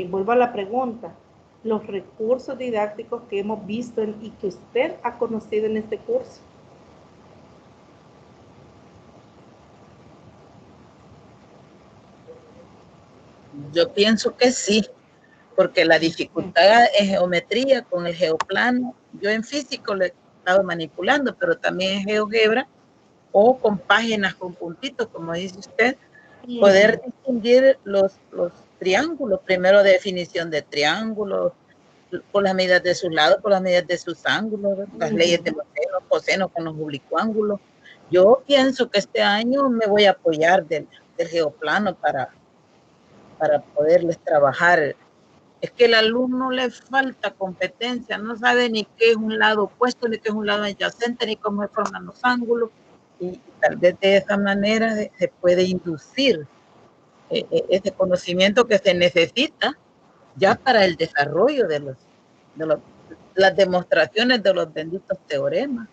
vuelvo a la pregunta, los recursos didácticos que hemos visto y que usted ha conocido en este curso? Yo pienso que sí, porque la dificultad en geometría con el geoplano, yo en físico lo he estado manipulando, pero también en GeoGebra o con páginas con puntitos, como dice usted, poder distinguir los triángulos, primero definición de triángulos, por las medidas de sus lados, por las medidas de sus ángulos, las leyes de los senos, cosenos con los oblicuángulos. Yo pienso que este año me voy a apoyar del geoplano para poderles trabajar. Es que al alumno le falta competencia, no sabe ni qué es un lado opuesto, ni qué es un lado adyacente, ni cómo se forman los ángulos, y tal vez de esa manera se puede inducir ese conocimiento que se necesita ya para el desarrollo de las demostraciones de los benditos teoremas.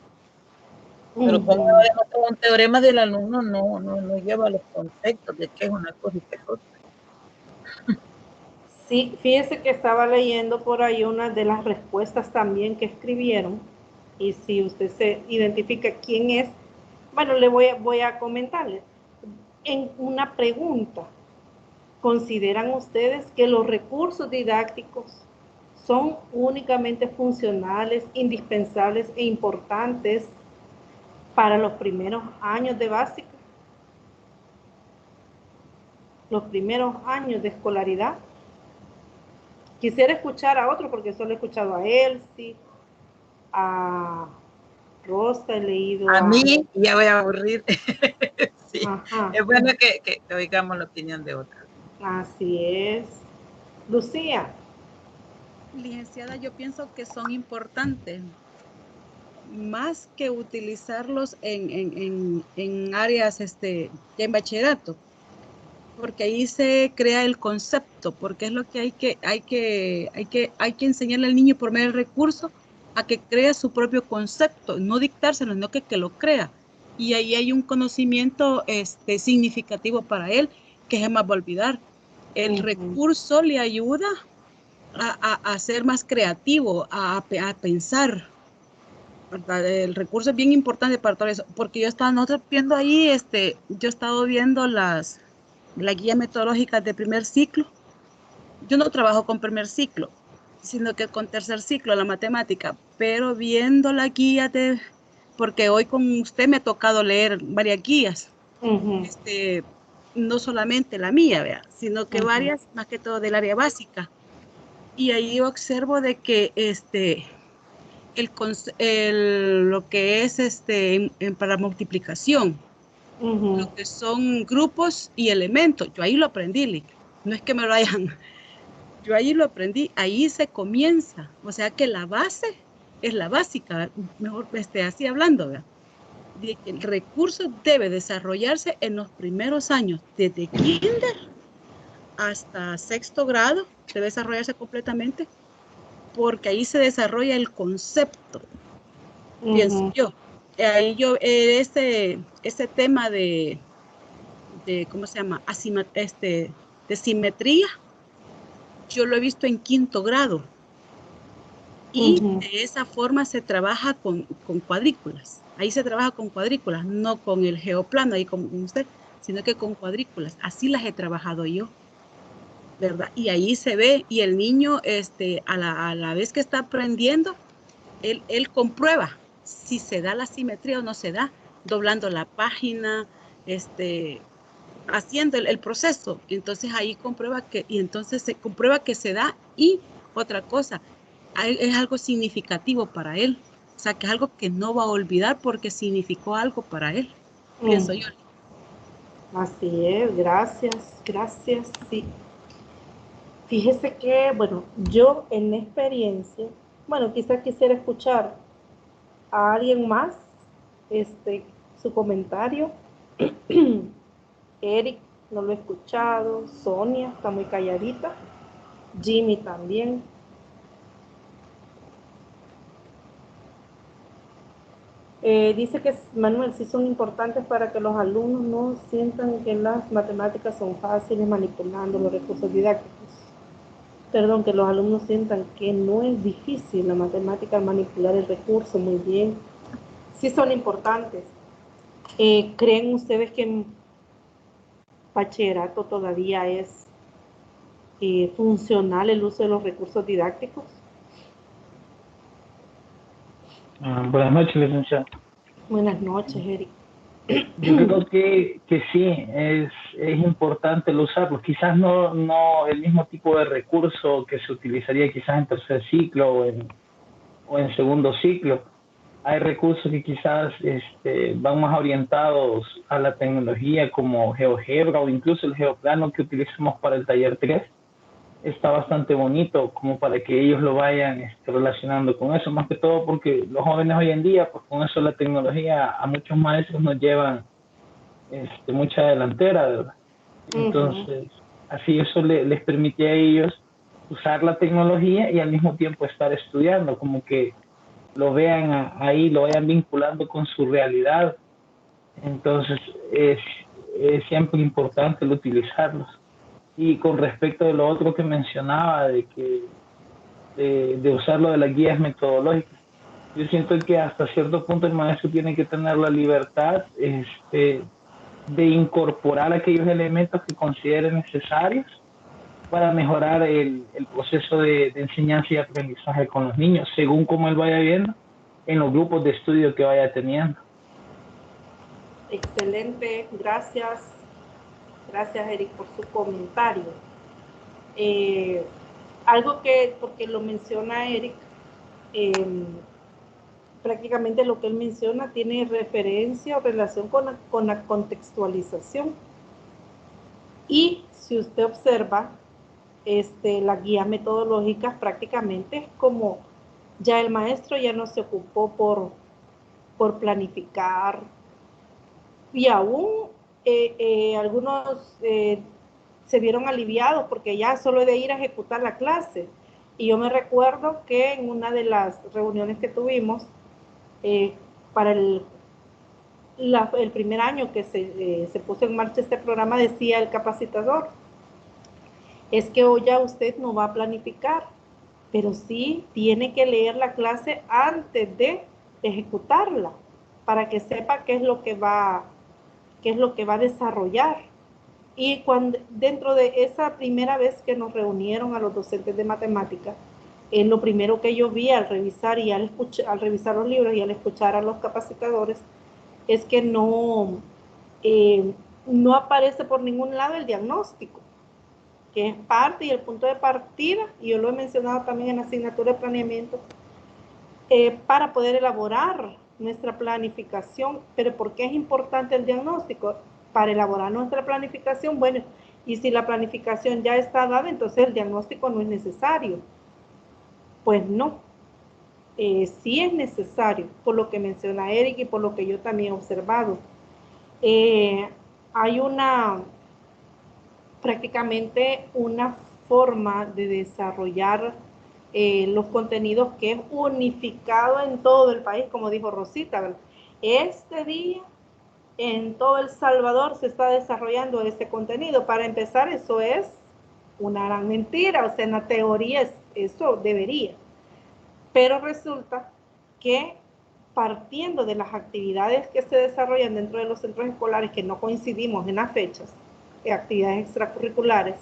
Pero como un teorema del alumno no lleva los conceptos de qué es una cosa y qué es otra. Sí, fíjese que estaba leyendo por ahí una de las respuestas también que escribieron, y si usted se identifica quién es, bueno, le voy a comentarle. En una pregunta, ¿consideran ustedes que los recursos didácticos son únicamente funcionales, indispensables e importantes para los primeros años de básica? Los primeros años de escolaridad. Quisiera escuchar a otro porque solo he escuchado a Elsie, a Rosa, he leído a mí ya voy a aburrir. Sí. Ajá. Es bueno que oigamos la opinión de otros. Así es. Lucía. Licenciada, yo pienso que son importantes, más que utilizarlos en áreas en bachillerato, porque ahí se crea el concepto, porque es lo que hay que enseñarle al niño por medio del recurso a que crea su propio concepto, no dictárselo, sino que lo crea. Y ahí hay un conocimiento significativo para él que jamás va a olvidar. El recurso le ayuda a ser más creativo, a pensar, ¿verdad? El recurso es bien importante para todo eso, porque yo estaba viendo ahí, yo he estado viendo la guía metodológica de primer ciclo. Yo no trabajo con primer ciclo, sino que con tercer ciclo, la matemática, pero viendo la guía porque hoy con usted me ha tocado leer varias guías, no solamente la mía, ¿vea? Sino que varias, más que todo del área básica. Y ahí observo de que lo que es para multiplicación, lo que son grupos y elementos, yo ahí lo aprendí, no es que me lo hayan, yo ahí lo aprendí, ahí se comienza, o sea que la base es la básica, mejor así hablando, ¿verdad? De que el recurso debe desarrollarse en los primeros años, desde kinder hasta sexto grado, debe desarrollarse completamente, porque ahí se desarrolla el concepto, pienso yo. Ahí yo, ese tema de ¿cómo se llama? De simetría, yo lo he visto en quinto grado. Y de esa forma se trabaja con cuadrículas. Ahí se trabaja con cuadrículas, no con el geoplano, ahí como usted, sino que con cuadrículas. Así las he trabajado yo, ¿verdad? Y ahí se ve, y el niño, a la vez que está aprendiendo, él comprueba si se da la simetría o no se da, doblando la página, haciendo el proceso. Entonces ahí se comprueba que se da. Y otra cosa, es algo significativo para él. O sea, que es algo que no va a olvidar porque significó algo para él, pienso yo. Así es, gracias, sí. Fíjese que, bueno, yo en experiencia, bueno, quizás quisiera escuchar a alguien más, su comentario. Eric, no lo he escuchado. Sonia, está muy calladita. Jimmy también. Dice que, Manuel, sí son importantes para que los alumnos no sientan que las matemáticas son fáciles manipulando los recursos didácticos. Perdón, que los alumnos sientan que no es difícil la matemática manipular el recurso. Muy bien. Sí son importantes. ¿Creen ustedes que en bachillerato todavía es funcional el uso de los recursos didácticos? Buenas noches, licenciada. Buenas noches, Eric. Yo creo que sí, es importante el usarlo. Quizás no el mismo tipo de recurso que se utilizaría quizás en tercer ciclo o en segundo ciclo. Hay recursos que quizás van más orientados a la tecnología, como GeoGebra o incluso el geoplano que utilizamos para el taller 3. Está bastante bonito como para que ellos lo vayan relacionando con eso, más que todo porque los jóvenes hoy en día, pues con eso la tecnología a muchos maestros nos llevan mucha delantera, ¿verdad? Entonces, así eso les permite a ellos usar la tecnología y al mismo tiempo estar estudiando, como que lo vean ahí, lo vayan vinculando con su realidad. Entonces es siempre importante el utilizarlos. Y con respecto de lo otro que mencionaba, de usarlo de las guías metodológicas, yo siento que hasta cierto punto el maestro tiene que tener la libertad de incorporar aquellos elementos que considere necesarios para mejorar el proceso de enseñanza y aprendizaje con los niños, según como él vaya viendo en los grupos de estudio que vaya teniendo. Excelente, gracias. Gracias, Eric, por su comentario. Algo que, porque lo menciona Eric, prácticamente lo que él menciona tiene referencia o relación con la contextualización. Y si usted observa, las guías metodológicas prácticamente es como ya el maestro ya no se ocupó por planificar, y aún algunos se vieron aliviados porque ya solo de ir a ejecutar la clase. Y yo me recuerdo que en una de las reuniones que tuvimos para el primer año que se puso en marcha este programa, decía el capacitador, es que hoy ya usted no va a planificar, pero sí tiene que leer la clase antes de ejecutarla para que sepa qué es lo que va a desarrollar. Y dentro de esa primera vez que nos reunieron a los docentes de matemáticas, lo primero que yo vi al revisar al revisar los libros y al escuchar a los capacitadores es que no aparece por ningún lado el diagnóstico, que es parte y el punto de partida, y yo lo he mencionado también en la asignatura de planeamiento, para poder elaborar nuestra planificación. Pero ¿por qué es importante el diagnóstico? Para elaborar nuestra planificación, bueno, y si la planificación ya está dada, entonces el diagnóstico no es necesario. Pues no, sí es necesario, por lo que menciona Eric y por lo que yo también he observado. Hay prácticamente una forma de desarrollar los contenidos que es unificado en todo el país, como dijo Rosita, ¿verdad? Este día en todo El Salvador se está desarrollando ese contenido. Para empezar, eso es una gran mentira, o sea, en la teoría eso debería. Pero resulta que partiendo de las actividades que se desarrollan dentro de los centros escolares, que no coincidimos en las fechas, actividades extracurriculares,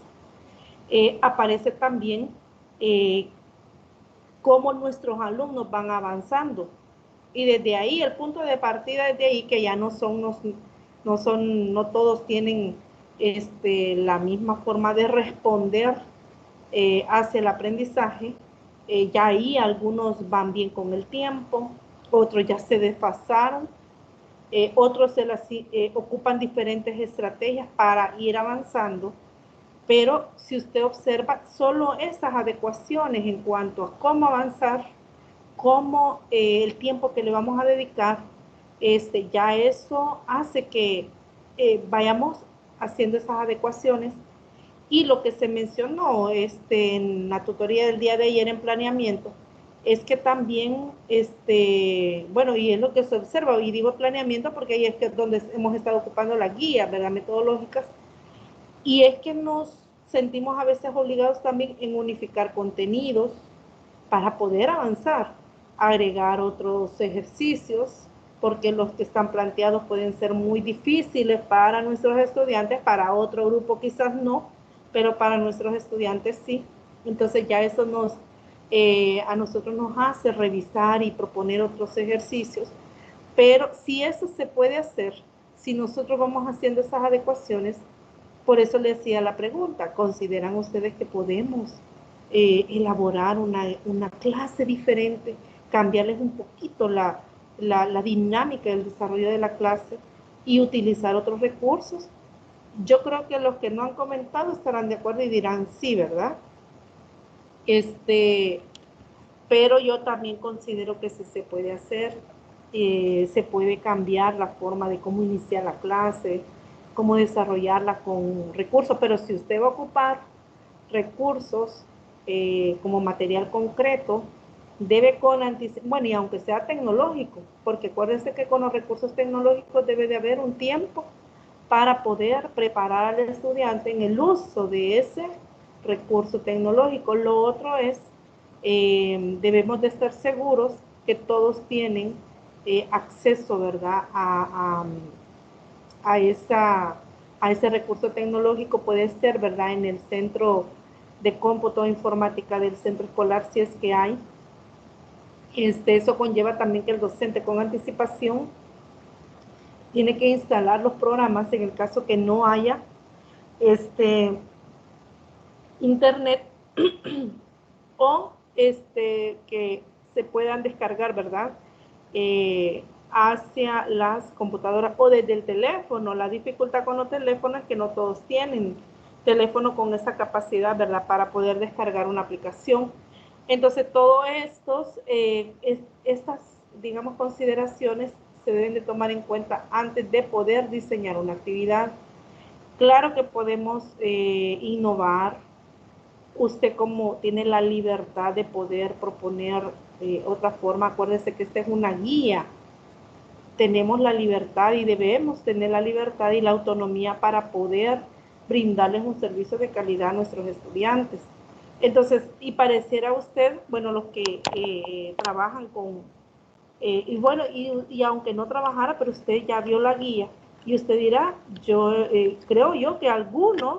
aparece también cómo nuestros alumnos van avanzando. Y desde ahí, el punto de partida desde ahí, que ya no todos tienen la misma forma de responder hacia el aprendizaje. Ya ahí algunos van bien con el tiempo, otros ya se desfasaron, otros ocupan diferentes estrategias para ir avanzando. Pero si usted observa, solo esas adecuaciones en cuanto a cómo avanzar, cómo el tiempo que le vamos a dedicar, ya eso hace que vayamos haciendo esas adecuaciones. Y lo que se mencionó en la tutoría del día de ayer en planeamiento, es que también, bueno, y es lo que se observa, y digo planeamiento porque ahí es donde hemos estado ocupando las guías, ¿verdad?, metodológicas, y es que nos sentimos a veces obligados también en unificar contenidos para poder avanzar, agregar otros ejercicios, porque los que están planteados pueden ser muy difíciles para nuestros estudiantes, para otro grupo quizás no, pero para nuestros estudiantes sí. Entonces ya eso a nosotros nos hace revisar y proponer otros ejercicios, pero si eso se puede hacer, si nosotros vamos haciendo esas adecuaciones, por eso les decía la pregunta, ¿consideran ustedes que podemos elaborar una clase diferente, cambiarles un poquito la dinámica del desarrollo de la clase y utilizar otros recursos? Yo creo que los que no han comentado estarán de acuerdo y dirán sí, ¿verdad? Pero yo también considero que sí se puede hacer, se puede cambiar la forma de cómo iniciar la clase, cómo desarrollarla con recursos, pero si usted va a ocupar recursos como material concreto, debe con anticipación, bueno, y aunque sea tecnológico, porque acuérdense que con los recursos tecnológicos debe de haber un tiempo para poder preparar al estudiante en el uso de ese recurso tecnológico. Lo otro es, debemos de estar seguros que todos tienen acceso, ¿verdad?, a ese recurso tecnológico. Puede ser, ¿verdad?, en el centro de cómputo e informática del centro escolar, si es que hay. Eso conlleva también que el docente con anticipación tiene que instalar los programas en el caso que no haya internet o que se puedan descargar, ¿verdad?, hacia las computadoras o desde el teléfono. La dificultad con los teléfonos es que no todos tienen teléfono con esa capacidad, ¿verdad?, para poder descargar una aplicación. Entonces, todos estas, digamos, consideraciones se deben de tomar en cuenta antes de poder diseñar una actividad. Claro que podemos innovar. Usted como tiene la libertad de poder proponer otra forma, acuérdese que esta es una guía. Tenemos la libertad y debemos tener la libertad y la autonomía para poder brindarles un servicio de calidad a nuestros estudiantes. Entonces, y pareciera usted, bueno, los que trabajan con, y bueno, y aunque no trabajara, pero usted ya vio la guía, y usted dirá, creo yo que algunos,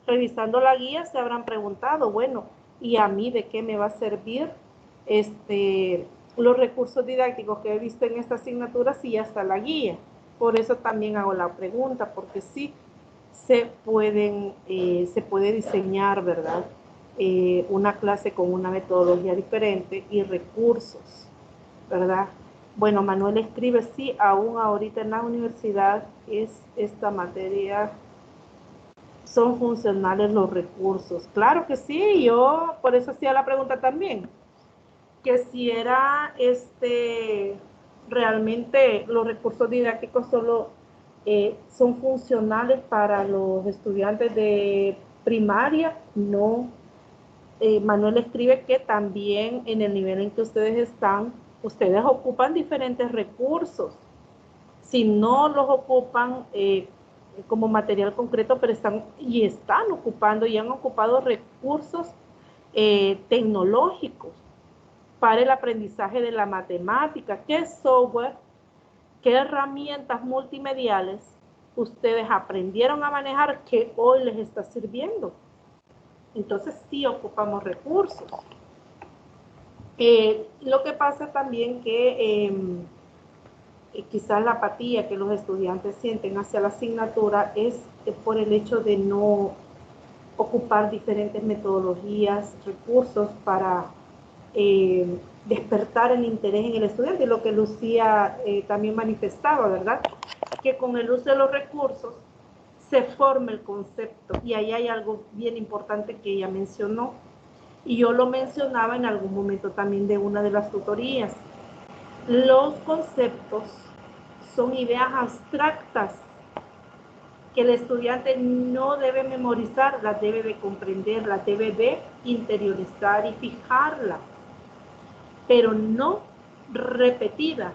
revisando la guía, se habrán preguntado, bueno, ¿y a mí de qué me va a servir los recursos didácticos que he visto en esta asignatura si ya está la guía? Por eso también hago la pregunta, porque sí se puede diseñar, ¿verdad?, una clase con una metodología diferente y recursos, ¿verdad? Bueno, Manuel escribe, sí, aún ahorita en la universidad esta materia son funcionales los recursos. Claro que sí, yo por eso hacía la pregunta también, que si era realmente los recursos didácticos solo son funcionales para los estudiantes de primaria. No. Manuel escribe que también en el nivel en que ustedes están, ustedes ocupan diferentes recursos. Si no los ocupan como material concreto, pero están ocupando y han ocupado recursos tecnológicos para el aprendizaje de la matemática. ¿Qué software, qué herramientas multimediales ustedes aprendieron a manejar que hoy les está sirviendo? Entonces sí ocupamos recursos. Lo que pasa también que quizás la apatía que los estudiantes sienten hacia la asignatura es por el hecho de no ocupar diferentes metodologías, recursos para despertar el interés en el estudiante, lo que Lucía también manifestaba, ¿verdad? Que con el uso de los recursos se forma el concepto, y ahí hay algo bien importante que ella mencionó, y yo lo mencionaba en algún momento también de una de las tutorías. Los conceptos son ideas abstractas que el estudiante no debe memorizar, las debe de comprender, las debe de interiorizar y fijarlas, pero no repetida,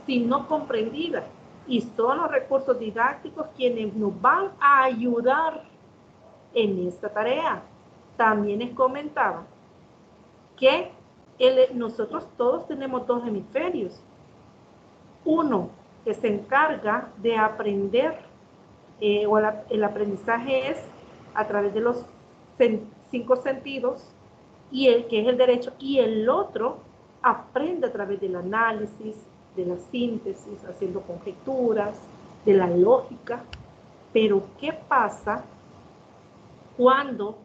sino comprendida. Y son los recursos didácticos quienes nos van a ayudar en esta tarea. También les comentaba que nosotros todos tenemos dos hemisferios. Uno que se encarga de aprender, el aprendizaje es a través de los 5 sentidos, y que es el derecho, y el otro aprende a través del análisis, de la síntesis, haciendo conjeturas, de la lógica. Pero ¿qué pasa cuando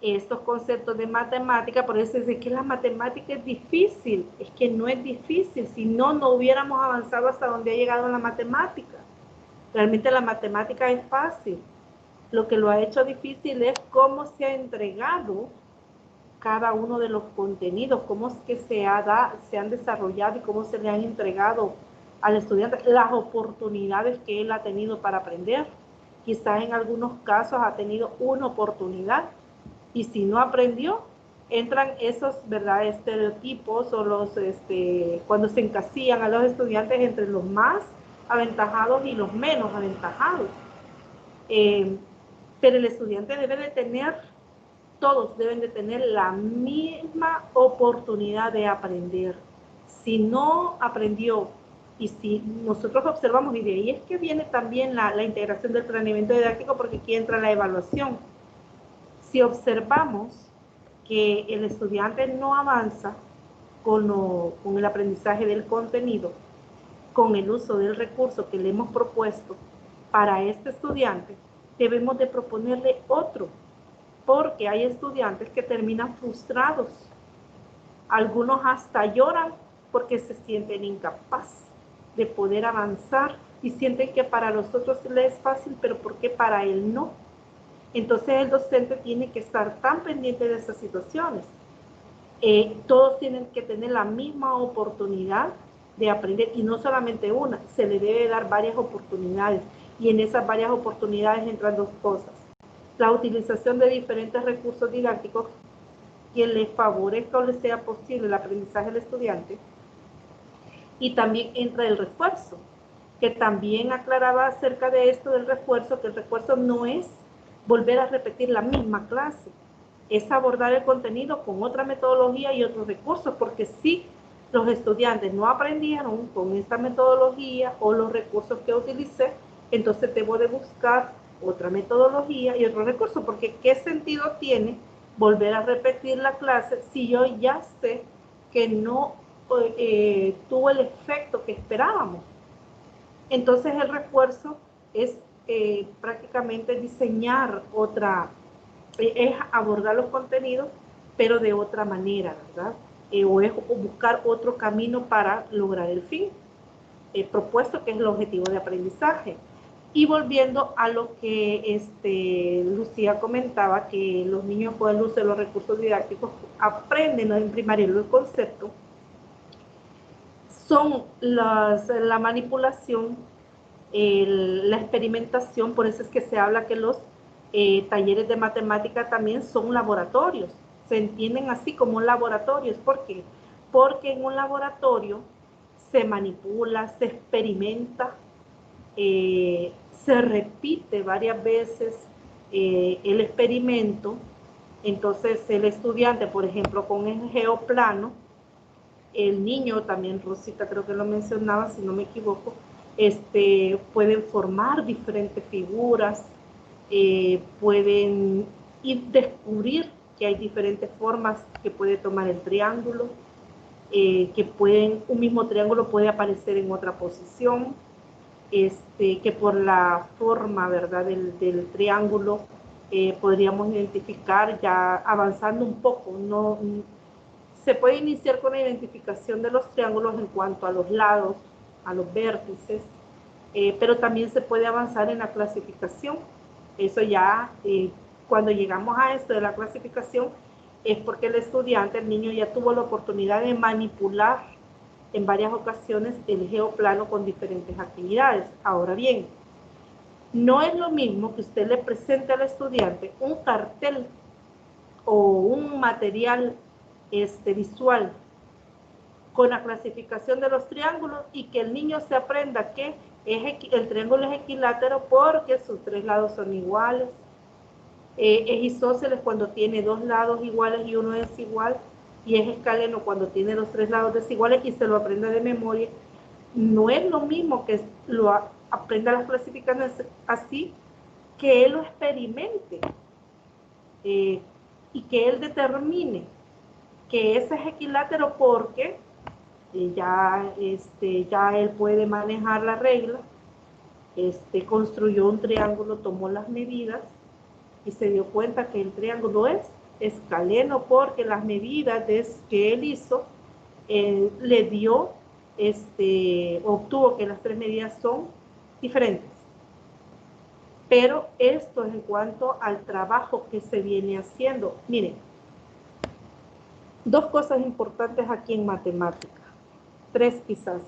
estos conceptos de matemática, por eso es que la matemática es difícil? Es que no es difícil, si no, no hubiéramos avanzado hasta donde ha llegado la matemática. Realmente la matemática es fácil. Lo que lo ha hecho difícil es cómo se ha entregado cada uno de los contenidos, cómo es que se han desarrollado y cómo se le han entregado al estudiante, las oportunidades que él ha tenido para aprender. Quizás en algunos casos ha tenido una oportunidad, y si no aprendió, entran esos, ¿verdad?, estereotipos o los, cuando se encasillan a los estudiantes entre los más aventajados y los menos aventajados. Pero el estudiante debe de tener, todos deben de tener la misma oportunidad de aprender. Si no aprendió, y si nosotros observamos, y de ahí es que viene también la integración del planeamiento didáctico, porque aquí entra la evaluación. Si observamos que el estudiante no avanza con el aprendizaje del contenido, con el uso del recurso que le hemos propuesto para este estudiante, debemos de proponerle otro, porque hay estudiantes que terminan frustrados. Algunos hasta lloran porque se sienten incapaces de poder avanzar y sienten que para los otros les es fácil, pero ¿por qué para él no? Entonces el docente tiene que estar tan pendiente de esas situaciones. Todos tienen que tener la misma oportunidad de aprender, y no solamente una, se le debe dar varias oportunidades, y en esas varias oportunidades entran dos cosas: la utilización de diferentes recursos didácticos que le favorezca o le sea posible el aprendizaje del estudiante, y también entra el refuerzo, que también aclaraba acerca de esto del refuerzo, que el refuerzo no es volver a repetir la misma clase, es abordar el contenido con otra metodología y otros recursos, porque si los estudiantes no aprendieron con esta metodología o los recursos que utilicé, entonces debo de buscar otra metodología y otro recurso, porque ¿qué sentido tiene volver a repetir la clase si yo ya sé que no tuvo el efecto que esperábamos? Entonces el refuerzo es prácticamente diseñar otra, es abordar los contenidos, pero de otra manera, ¿verdad? O buscar otro camino para lograr el fin propuesto, que es el objetivo de aprendizaje. Y volviendo a lo que Lucía comentaba, que los niños con el uso de los recursos didácticos aprenden en primaria el concepto, son la manipulación, la experimentación. Por eso es que se habla que los talleres de matemática también son laboratorios, se entienden así como laboratorios. ¿Por qué? Porque en un laboratorio se manipula, se experimenta, se repite varias veces el experimento. Entonces el estudiante, por ejemplo, con el geoplano, el niño también, Rosita creo que lo mencionaba, si no me equivoco, pueden formar diferentes figuras, pueden descubrir que hay diferentes formas que puede tomar el triángulo, que un mismo triángulo puede aparecer en otra posición, que por la forma, ¿verdad?, del triángulo podríamos identificar, ya avanzando un poco. No se puede iniciar con la identificación de los triángulos en cuanto a los lados, a los vértices, pero también se puede avanzar en la clasificación. Eso ya, cuando llegamos a esto de la clasificación, es porque el estudiante, el niño, ya tuvo la oportunidad de manipular en varias ocasiones el geoplano con diferentes actividades. Ahora bien, no es lo mismo que usted le presente al estudiante un cartel o un material visual con la clasificación de los triángulos y que el niño se aprenda que el triángulo es equilátero porque sus tres lados son iguales, es isósceles cuando tiene dos lados iguales y uno desigual, y es escaleno cuando tiene los tres lados desiguales, y se lo aprenda de memoria. No es lo mismo que lo aprenda las clasificaciones así, que él lo experimente y que él determine que ese es equilátero porque ya él puede manejar la regla, construyó un triángulo, tomó las medidas y se dio cuenta que el triángulo es escaleno porque las medidas que él hizo le dio, obtuvo que las tres medidas son diferentes. Pero esto es en cuanto al trabajo que se viene haciendo. Miren, dos cosas importantes aquí en matemática, tres quizás.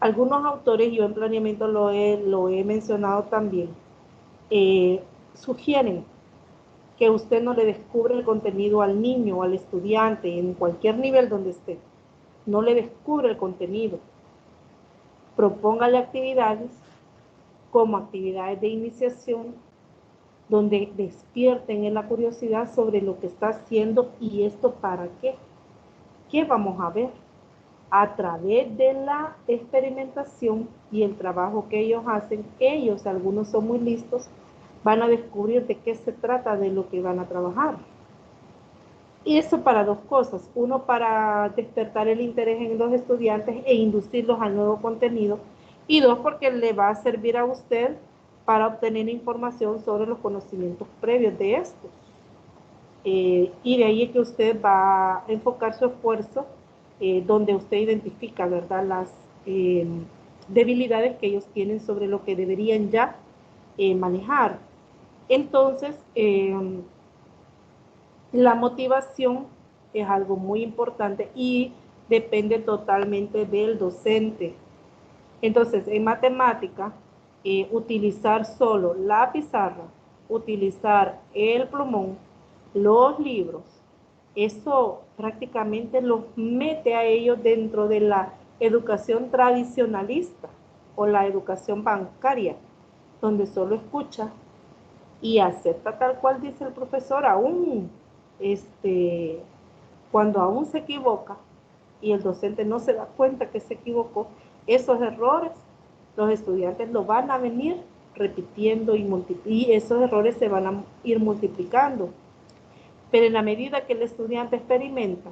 Algunos autores, yo en planeamiento lo he mencionado también, sugieren que usted no le descubre el contenido al niño o al estudiante en cualquier nivel donde esté. No le descubre el contenido. Propóngale actividades como actividades de iniciación donde despierten en la curiosidad sobre lo que está haciendo y esto para qué. ¿Qué vamos a ver? A través de la experimentación y el trabajo que ellos hacen, ellos, algunos son muy listos, van a descubrir de qué se trata de lo que van a trabajar. Y eso para dos cosas. Uno, para despertar el interés en los estudiantes e inducirlos al nuevo contenido. Y dos, porque le va a servir a usted para obtener información sobre los conocimientos previos de estos. Y de ahí es que usted va a enfocar su esfuerzo donde usted identifica, ¿verdad?, las debilidades que ellos tienen sobre lo que deberían ya manejar. Entonces, la motivación es algo muy importante y depende totalmente del docente. Entonces, en matemática, utilizar solo la pizarra, utilizar el plumón, los libros, eso prácticamente los mete a ellos dentro de la educación tradicionalista o la educación bancaria, donde solo escucha y acepta tal cual dice el profesor, aún cuando aún se equivoca y el docente no se da cuenta que se equivocó, esos errores los estudiantes lo van a venir repitiendo y esos errores se van a ir multiplicando. Pero en la medida que el estudiante experimenta,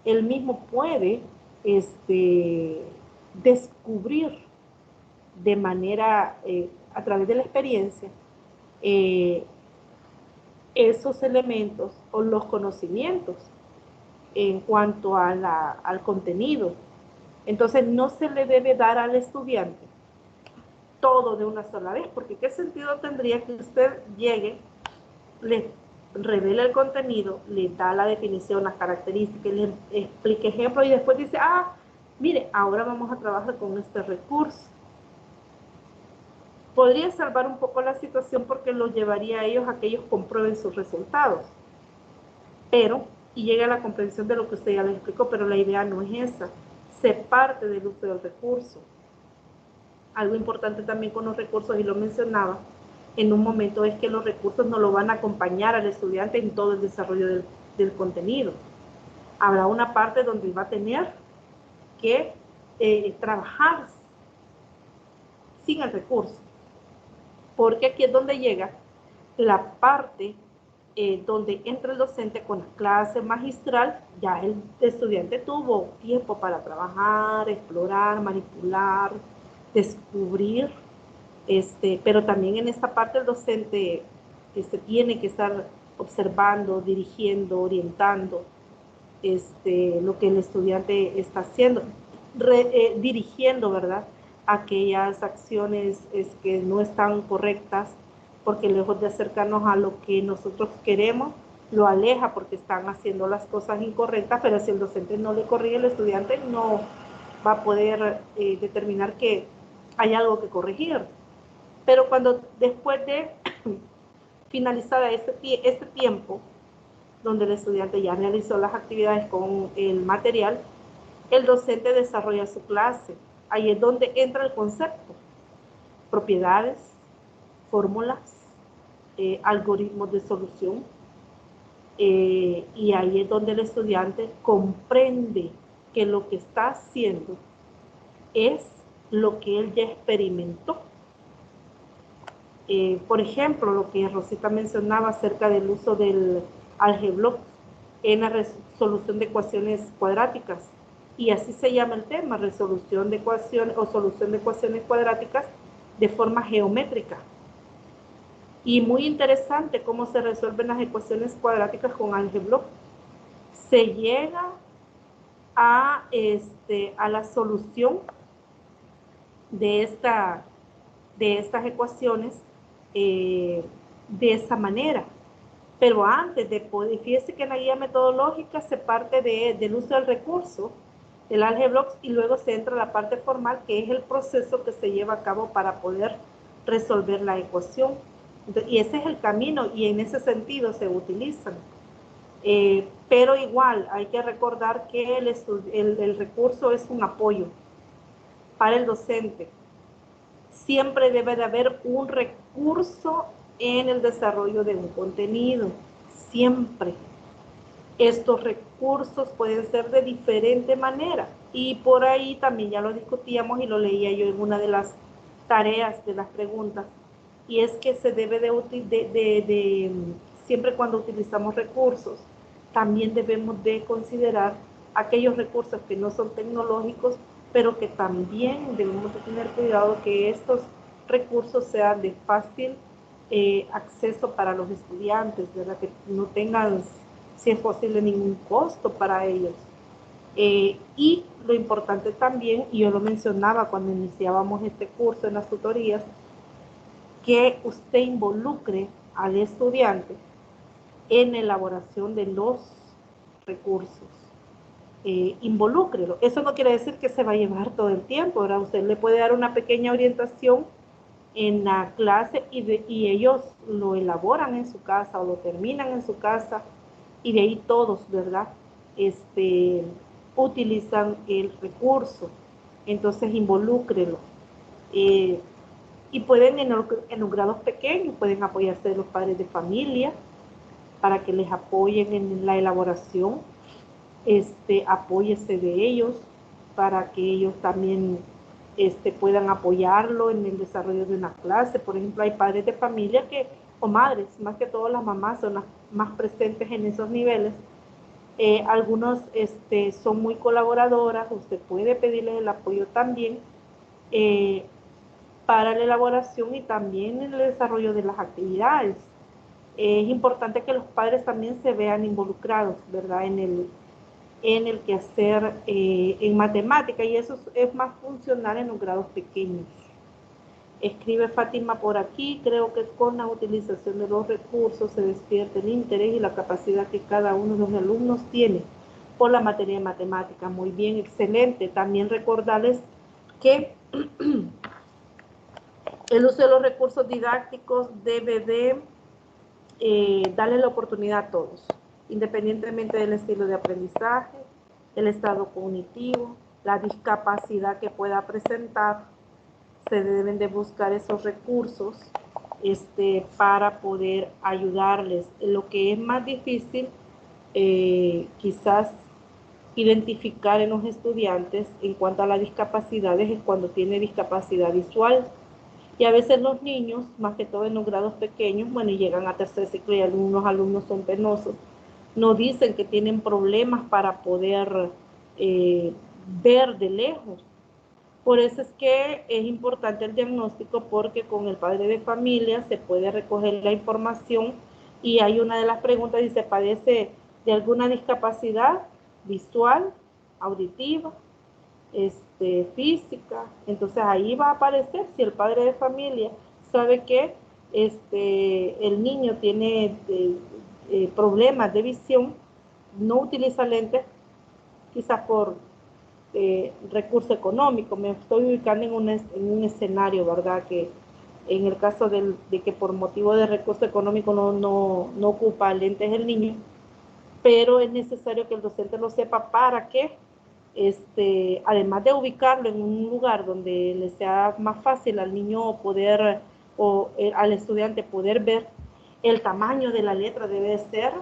él mismo puede descubrir de manera, a través de la experiencia, esos elementos o los conocimientos en cuanto a al contenido. Entonces no se le debe dar al estudiante todo de una sola vez, porque ¿qué sentido tendría que usted llegue, le revela el contenido, le da la definición, las características, le explique ejemplos y después dice, mire, ahora vamos a trabajar con este recurso? Podría salvar un poco la situación porque lo llevaría a ellos a que ellos comprueben sus resultados. Pero, y llega a la comprensión de lo que usted ya les explicó, pero la idea no es esa. Se parte del uso del recurso. Algo importante también con los recursos, y lo mencionaba en un momento, es que los recursos no lo van a acompañar al estudiante en todo el desarrollo del contenido. Habrá una parte donde va a tener que trabajar sin el recurso, porque aquí es donde llega la parte donde entra el docente con la clase magistral. Ya el estudiante tuvo tiempo para trabajar, explorar, manipular, descubrir, pero también en esta parte el docente tiene que estar observando, dirigiendo, orientando lo que el estudiante está haciendo, dirigiendo, ¿verdad?, aquellas acciones que no están correctas, porque lejos de acercarnos a lo que nosotros queremos, lo aleja porque están haciendo las cosas incorrectas. Pero si el docente no le corrige, el estudiante no va a poder determinar que hay algo que corregir. Pero cuando después de finalizada este tiempo, donde el estudiante ya realizó las actividades con el material, el docente desarrolla su clase. Ahí es donde entra el concepto, propiedades, fórmulas, algoritmos de solución, y ahí es donde el estudiante comprende que lo que está haciendo es lo que él ya experimentó. Por ejemplo, lo que Rosita mencionaba acerca del uso del AlgeBlock en la resolución de ecuaciones cuadráticas, y así se llama el tema, resolución de ecuaciones o solución de ecuaciones cuadráticas de forma geométrica. Y muy interesante cómo se resuelven las ecuaciones cuadráticas con AlgeBlock. Se llega a la solución de estas ecuaciones de esa manera. Pero antes de poder, fíjese que en la guía metodológica se parte del uso del recurso del AlgeBlock, y luego se entra a la parte formal, que es el proceso que se lleva a cabo para poder resolver la ecuación. Y ese es el camino y en ese sentido se utilizan. Pero igual hay que recordar que el recurso es un apoyo para el docente. Siempre debe de haber un recurso en el desarrollo de un contenido, siempre. Estos recursos pueden ser de diferente manera y por ahí también ya lo discutíamos y lo leía yo en una de las tareas de las preguntas, y es que se debe siempre cuando utilizamos recursos, también debemos de considerar aquellos recursos que no son tecnológicos, pero que también debemos de tener cuidado que estos recursos sean de fácil acceso para los estudiantes, ¿verdad? Que no tengan, si es posible, ningún costo para ellos. Y lo importante también, y yo lo mencionaba cuando iniciábamos este curso en las tutorías, que usted involucre al estudiante en la elaboración de los recursos. Involúcrelo. Eso no quiere decir que se va a llevar todo el tiempo, ¿verdad? Usted le puede dar una pequeña orientación en la clase y ellos lo elaboran en su casa o lo terminan en su casa y de ahí todos, ¿verdad? Utilizan el recurso. Entonces involúcrelo. Y pueden en los grados pequeños, pueden apoyarse de los padres de familia para que les apoyen en la elaboración. Apóyese de ellos para que ellos también puedan apoyarlo en el desarrollo de una clase. Por ejemplo, hay padres de familia o madres, más que todo las mamás son las más presentes en esos niveles. Algunos son muy colaboradoras, usted puede pedirles el apoyo también para la elaboración y también en el desarrollo de las actividades. Es importante que los padres también se vean involucrados, ¿verdad?, en el quehacer en matemática, y eso es más funcional en los grados pequeños. Escribe Fátima por aquí: creo que con la utilización de los recursos se despierta el interés y la capacidad que cada uno de los alumnos tiene por la materia de matemática. Muy bien, excelente. También recordarles que el uso de los recursos didácticos debe de darle la oportunidad a todos, independientemente del estilo de aprendizaje, el estado cognitivo, la discapacidad que pueda presentar. Se deben de buscar esos recursos para poder ayudarles. Lo que es más difícil quizás identificar en los estudiantes en cuanto a las discapacidades es cuando tiene discapacidad visual. Y a veces los niños, más que todo en los grados pequeños, bueno, y llegan a tercer ciclo y algunos alumnos son penosos, nos dicen que tienen problemas para poder ver de lejos. Por eso es que es importante el diagnóstico, porque con el padre de familia se puede recoger la información y hay una de las preguntas, dice: ¿padece de alguna discapacidad visual, auditiva, física? Entonces ahí va a aparecer si el padre de familia sabe que el niño tiene problemas de visión, no utiliza lentes, quizás por recurso económico. Me estoy ubicando en un escenario, ¿verdad? Que en el caso de que por motivo de recurso económico no ocupa lentes el niño, pero es necesario que el docente lo sepa para que además de ubicarlo en un lugar donde le sea más fácil al niño poder al estudiante poder ver, el tamaño de la letra debe ser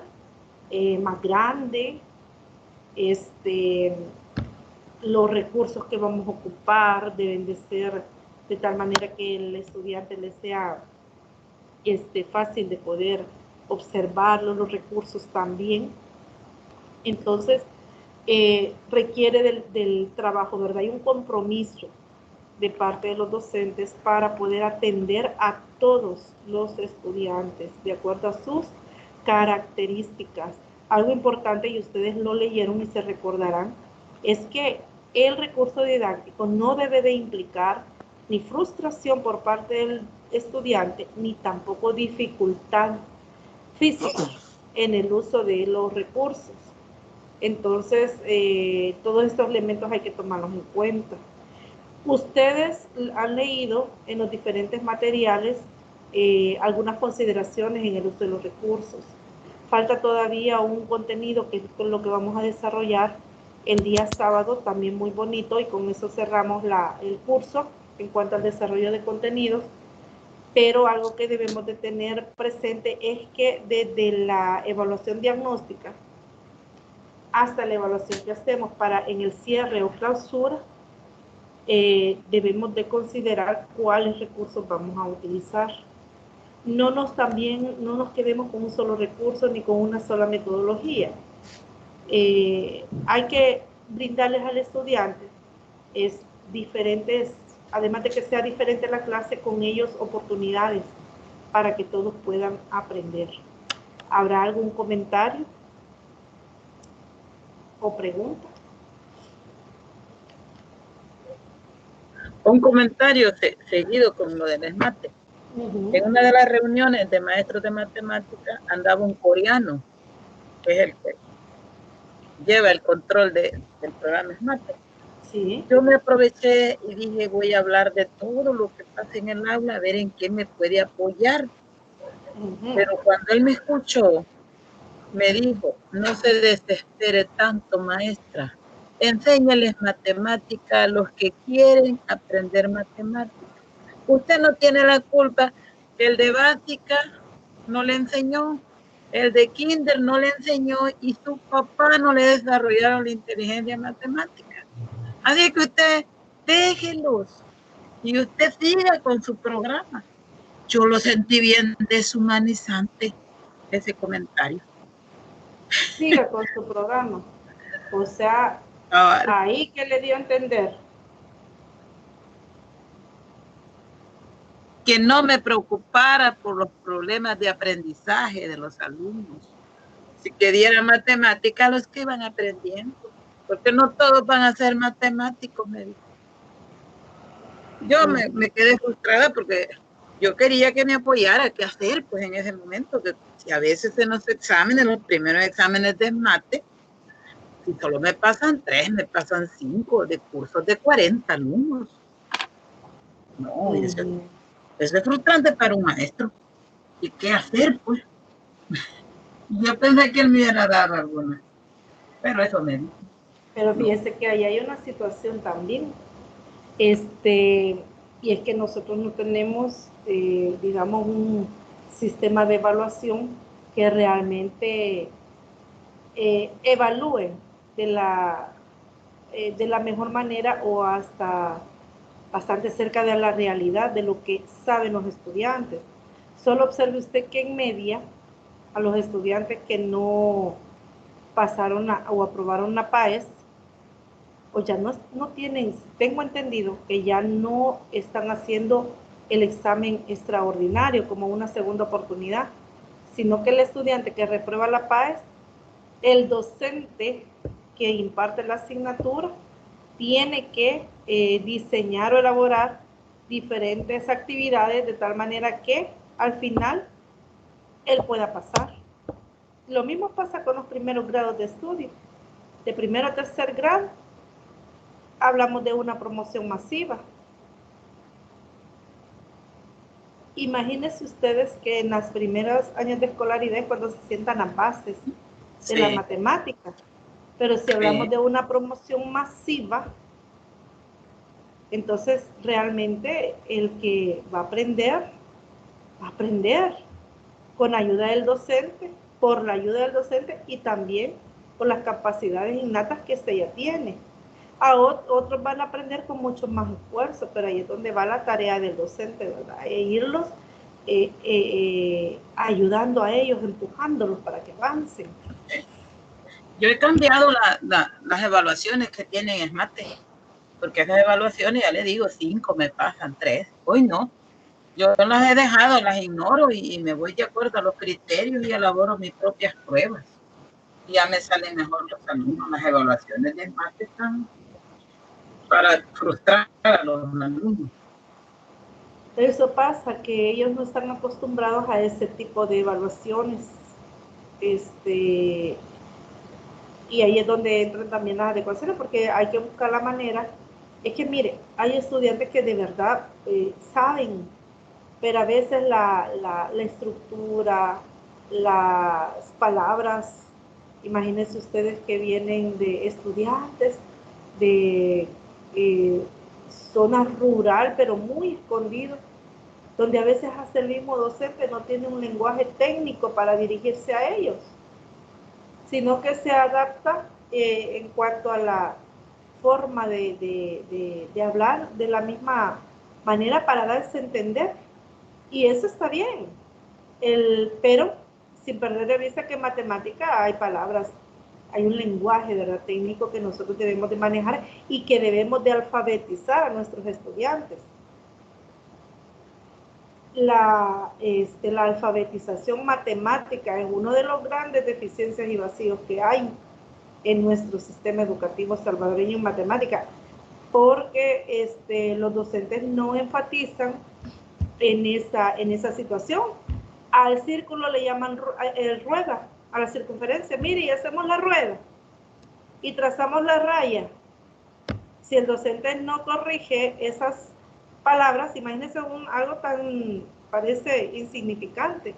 más grande, los recursos que vamos a ocupar deben de ser de tal manera que el estudiante le sea fácil de poder observarlo, los recursos también. Entonces, requiere del trabajo, ¿verdad? Hay un compromiso de parte de los docentes para poder atender a todos los estudiantes de acuerdo a sus características. Algo importante, y ustedes lo leyeron y se recordarán, es que el recurso didáctico no debe de implicar ni frustración por parte del estudiante, ni tampoco dificultad física en el uso de los recursos. Entonces, todos estos elementos hay que tomarlos en cuenta. Ustedes han leído en los diferentes materiales algunas consideraciones en el uso de los recursos. Falta todavía un contenido que es lo que vamos a desarrollar el día sábado, también muy bonito, y con eso cerramos el curso en cuanto al desarrollo de contenidos. Pero algo que debemos de tener presente es que desde la evaluación diagnóstica hasta la evaluación que hacemos en el cierre o clausura, debemos de considerar cuáles recursos vamos a utilizar. No nos quedemos con un solo recurso ni con una sola metodología. Hay que brindarles al estudiante diferentes, además de que sea diferente la clase, con ellos oportunidades para que todos puedan aprender. ¿Habrá algún comentario o pregunta? Un comentario seguido con lo del ESMATE. En una de las reuniones de maestros de matemáticas andaba un coreano, que es el que lleva el control del programa ESMATE. Sí. Yo me aproveché y dije, voy a hablar de todo lo que pasa en el aula, a ver en qué me puede apoyar. Pero cuando él me escuchó, me dijo, no se desespere tanto, maestra. Enséñales matemática a los que quieren aprender matemáticas. Usted no tiene la culpa que el de básica no le enseñó, el de kinder no le enseñó y su papá no le desarrollaron la inteligencia matemática. Así que usted déjelos y usted siga con su programa. Yo lo sentí bien deshumanizante, ese comentario. Siga con su programa. O sea, ahí que le dio a entender. Que no me preocupara por los problemas de aprendizaje de los alumnos. Si que diera matemática a los que iban aprendiendo. Porque no todos van a ser matemáticos, me dijo. Yo me quedé frustrada porque yo quería que me apoyara. ¿Qué hacer? Pues en ese momento, que si a veces en los exámenes, los primeros exámenes de mate, si solo me pasan 3, me pasan 5 de cursos de 40 alumnos. No, eso es frustrante para un maestro. ¿Y qué hacer, pues? Yo pensé que él me iba a dar alguna, pero eso me dijo. Pero fíjese que ahí hay una situación también, y es que nosotros no tenemos, digamos, un sistema de evaluación que realmente evalúe de la mejor manera o hasta bastante cerca de la realidad de lo que saben los estudiantes. Solo observe usted que en media a los estudiantes que no pasaron o aprobaron la PAES, o ya no tienen, tengo entendido que ya no están haciendo el examen extraordinario como una segunda oportunidad, sino que el estudiante que reprueba la PAES, el docente que imparte la asignatura tiene que diseñar o elaborar diferentes actividades de tal manera que al final él pueda pasar. Lo mismo pasa con los primeros grados de estudio. De primero a tercer grado, hablamos de una promoción masiva. Imagínense ustedes que en los primeros años de escolaridad, cuando se sientan las bases de la matemática, pero si hablamos de una promoción masiva, entonces realmente el que va a aprender con ayuda del docente, por la ayuda del docente y también por las capacidades innatas que se ya tiene. A otros van a aprender con mucho más esfuerzo, pero ahí es donde va la tarea del docente, ¿verdad? E irlos ayudando a ellos, empujándolos para que avancen. Yo he cambiado las evaluaciones que tienen ESMATE, porque esas evaluaciones, ya le digo, 5 me pasan 3, hoy no. Yo las he dejado, las ignoro y me voy de acuerdo a los criterios y elaboro mis propias pruebas. Y ya me salen mejor los alumnos. Las evaluaciones de ESMATE están para frustrar a los alumnos. Eso pasa, que ellos no están acostumbrados a ese tipo de evaluaciones. Y ahí es donde entran también las adecuaciones, porque hay que buscar la manera. Es que mire, hay estudiantes que de verdad saben pero a veces la estructura, las palabras, imagínense ustedes que vienen de estudiantes de zona rural, pero muy escondido, donde a veces hasta el mismo docente no tiene un lenguaje técnico para dirigirse a ellos, sino que se adapta en cuanto a la forma de hablar de la misma manera para darse a entender. Y eso está bien, pero sin perder de vista que en matemática hay palabras, hay un lenguaje, ¿verdad?, técnico que nosotros debemos de manejar y que debemos de alfabetizar a nuestros estudiantes. La alfabetización matemática es uno de los grandes deficiencias y vacíos que hay en nuestro sistema educativo salvadoreño en matemática, porque los docentes no enfatizan en esa situación. Al círculo le llaman rueda, a la circunferencia. Mire, y hacemos la rueda y trazamos la raya. Si el docente no corrige esas palabras, imagínense algo tan, parece insignificante,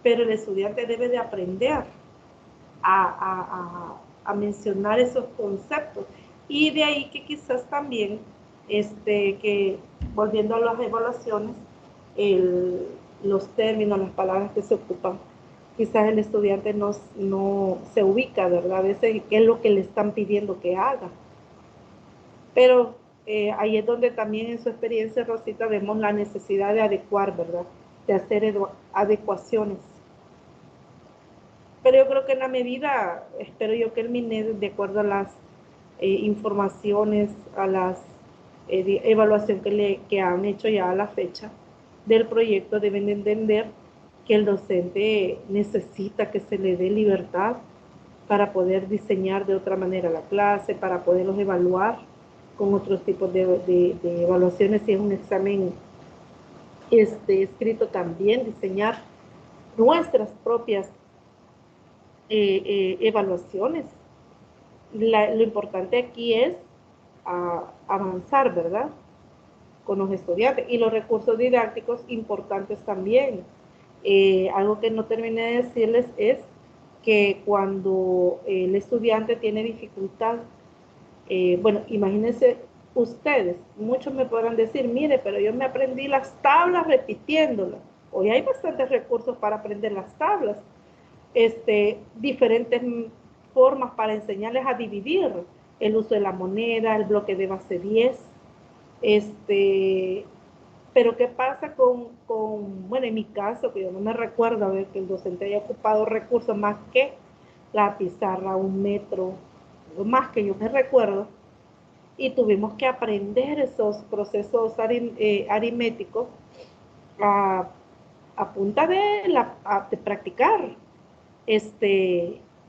pero el estudiante debe de aprender a mencionar esos conceptos. Y de ahí que quizás también, que volviendo a las evaluaciones, los términos, las palabras que se ocupan, quizás el estudiante no se ubica, ¿verdad? A veces qué es lo que le están pidiendo que haga. Pero ahí es donde también en su experiencia, Rosita, vemos la necesidad de adecuar, ¿verdad? De hacer adecuaciones. Pero yo creo que en la medida, espero yo que el MINED, de acuerdo a las informaciones, a las evaluación que han hecho ya a la fecha del proyecto, deben de entender que el docente necesita que se le dé libertad para poder diseñar de otra manera la clase, para poderlos evaluar con otros tipos de evaluaciones, si es un examen escrito también, diseñar nuestras propias evaluaciones. Lo importante aquí es avanzar, ¿verdad?, con los estudiantes, y los recursos didácticos importantes también. Algo que no terminé de decirles es que cuando el estudiante tiene dificultad, bueno, imagínense ustedes, muchos me podrán decir, mire, pero yo me aprendí las tablas repitiéndolas. Hoy hay bastantes recursos para aprender las tablas, diferentes formas para enseñarles a dividir, el uso de la moneda, el bloque de base 10, pero ¿qué pasa bueno, en mi caso, que yo no me recuerdo ver que el docente haya ocupado recursos más que la pizarra, 1 metro, más que yo me recuerdo, y tuvimos que aprender esos procesos aritméticos a punta de practicar.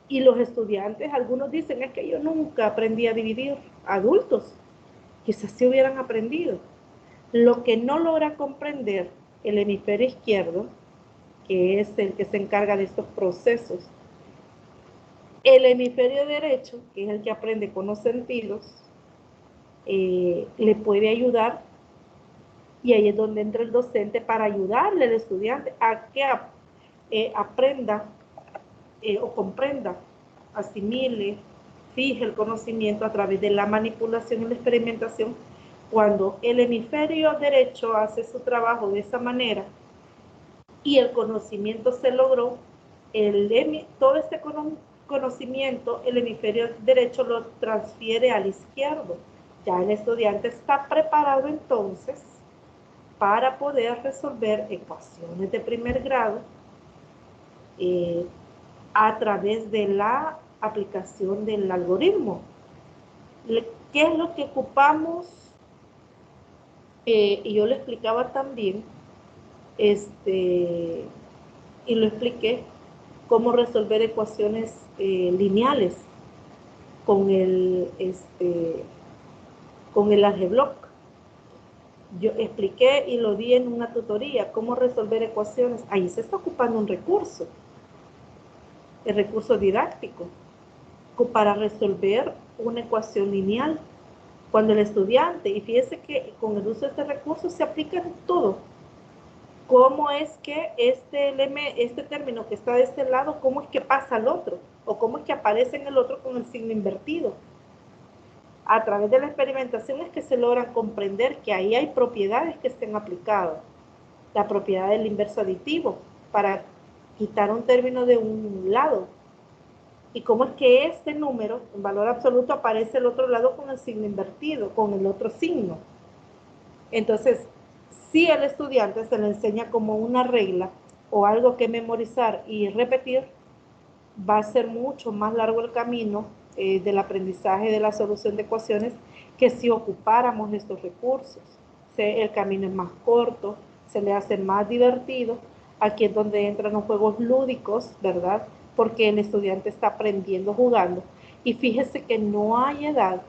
Y los estudiantes, algunos dicen, es que yo nunca aprendí a dividir. Adultos, quizás sí hubieran aprendido. Lo que no logra comprender el hemisferio izquierdo, que es el que se encarga de estos procesos, el hemisferio derecho, que es el que aprende con los sentidos, le puede ayudar, y ahí es donde entra el docente para ayudarle al estudiante a que aprenda o comprenda, asimile, fije el conocimiento a través de la manipulación y la experimentación. Cuando el hemisferio derecho hace su trabajo de esa manera y el conocimiento se logró, todo este conocimiento el hemisferio derecho lo transfiere al izquierdo. Ya el estudiante está preparado entonces para poder resolver ecuaciones de primer grado a través de la aplicación del algoritmo. ¿Qué es lo que ocupamos? Y yo le explicaba también, y lo expliqué, cómo resolver ecuaciones lineales con el algebloc. Yo expliqué y lo di en una tutoría, cómo resolver ecuaciones. Ahí se está ocupando un recurso, el recurso didáctico, para resolver una ecuación lineal. Cuando el estudiante, y fíjese que con el uso de este recurso se aplica en todo, cómo es que este término que está de este lado, cómo es que pasa al otro, o cómo es que aparece en el otro con el signo invertido. A través de la experimentación es que se logran comprender que ahí hay propiedades que estén aplicadas. La propiedad del inverso aditivo, para quitar un término de un lado. Y cómo es que este número, en valor absoluto, aparece al otro lado con el signo invertido, con el otro signo. Entonces, si al estudiante se le enseña como una regla o algo que memorizar y repetir, va a ser mucho más largo el camino del aprendizaje de la solución de ecuaciones que si ocupáramos estos recursos. El camino es más corto, se le hace más divertido. Aquí es donde entran los juegos lúdicos, ¿verdad? Porque el estudiante está aprendiendo jugando. Y fíjese que no hay edad,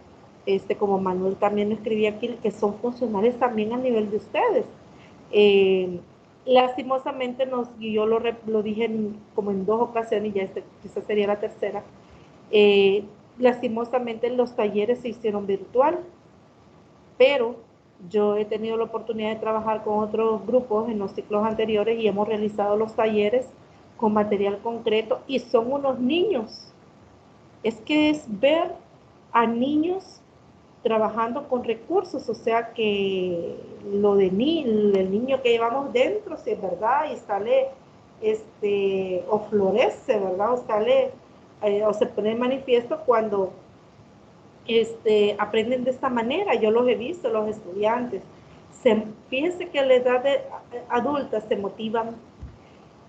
como Manuel también escribía aquí, que son funcionales también a nivel de ustedes. Lastimosamente y yo lo dije como en 2 ocasiones, y ya quizás sería la tercera, lastimosamente los talleres se hicieron virtual, pero yo he tenido la oportunidad de trabajar con otros grupos en los ciclos anteriores y hemos realizado los talleres con material concreto y son unos niños. Es que es ver a niños trabajando con recursos, o sea que lo de el niño que llevamos dentro, si es verdad, y sale, o florece, ¿verdad? O sale, o se pone en manifiesto cuando aprenden de esta manera. Yo los he visto, los estudiantes. Fíjense que a la edad adulta se motivan.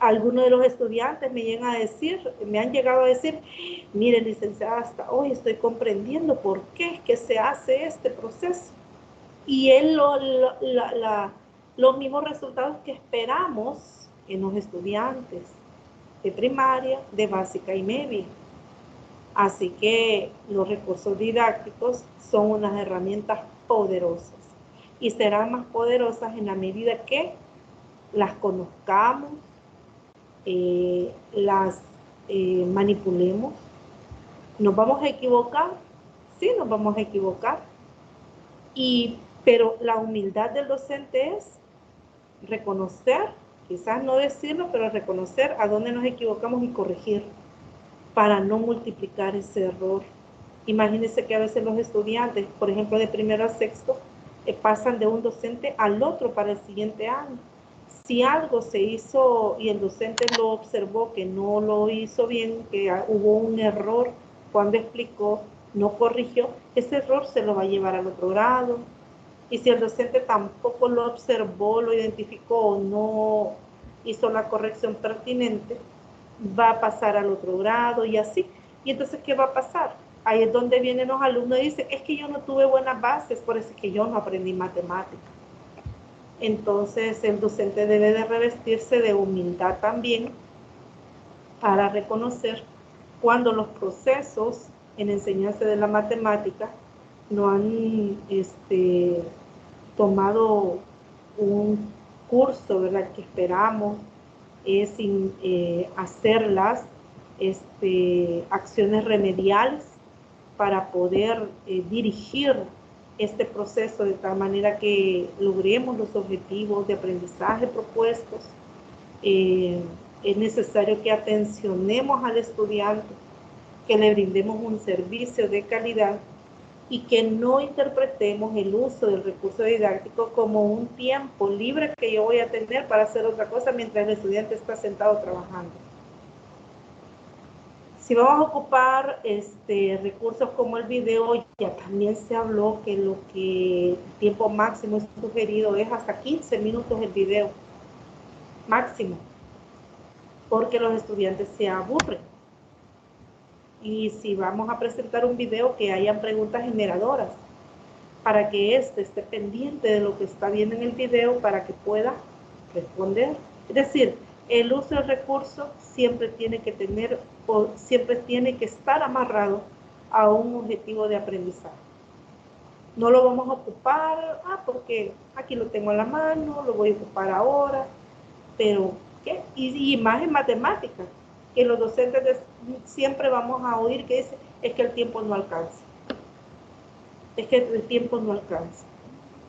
Algunos de los estudiantes me han llegado a decir, mire, licenciada, hasta hoy estoy comprendiendo por qué es que se hace este proceso. Y es los mismos resultados que esperamos en los estudiantes de primaria, de básica y media. Así que los recursos didácticos son unas herramientas poderosas y serán más poderosas en la medida que las conozcamos, las manipulemos. ¿Nos vamos a equivocar? Sí, nos vamos a equivocar. Pero la humildad del docente es reconocer, quizás no decirlo, pero reconocer a dónde nos equivocamos y corregir para no multiplicar ese error. Imagínense que a veces los estudiantes, por ejemplo, de primero a sexto, pasan de un docente al otro para el siguiente año. Si algo se hizo y el docente lo observó que no lo hizo bien, que hubo un error cuando explicó, no corrigió, ese error se lo va a llevar al otro grado. Y si el docente tampoco lo observó, lo identificó o no hizo la corrección pertinente, va a pasar al otro grado y así. Y entonces, ¿qué va a pasar? Ahí es donde vienen los alumnos y dicen, es que yo no tuve buenas bases, por eso es que yo no aprendí matemáticas. Entonces, el docente debe de revestirse de humildad también para reconocer cuando los procesos en enseñanza de la matemática no han tomado un curso, ¿verdad?, que esperamos sin hacer acciones remediales para poder dirigir este proceso de tal manera que logremos los objetivos de aprendizaje propuestos. Es necesario que atencionemos al estudiante, que le brindemos un servicio de calidad y que no interpretemos el uso del recurso didáctico como un tiempo libre que yo voy a tener para hacer otra cosa mientras el estudiante está sentado trabajando. Si vamos a ocupar recursos como el video, ya también se habló que el tiempo máximo es sugerido es hasta 15 minutos el video máximo, porque los estudiantes se aburren. Y si vamos a presentar un video, que hayan preguntas generadoras para que esté pendiente de lo que está viendo en el video para que pueda responder. Es decir, el uso del recurso siempre tiene que estar amarrado a un objetivo de aprendizaje. No lo vamos a ocupar, porque aquí lo tengo en la mano, lo voy a ocupar ahora, pero ¿qué? Y más en matemáticas, que los docentes siempre vamos a oír que dice, es que el tiempo no alcanza. Es que el tiempo no alcanza.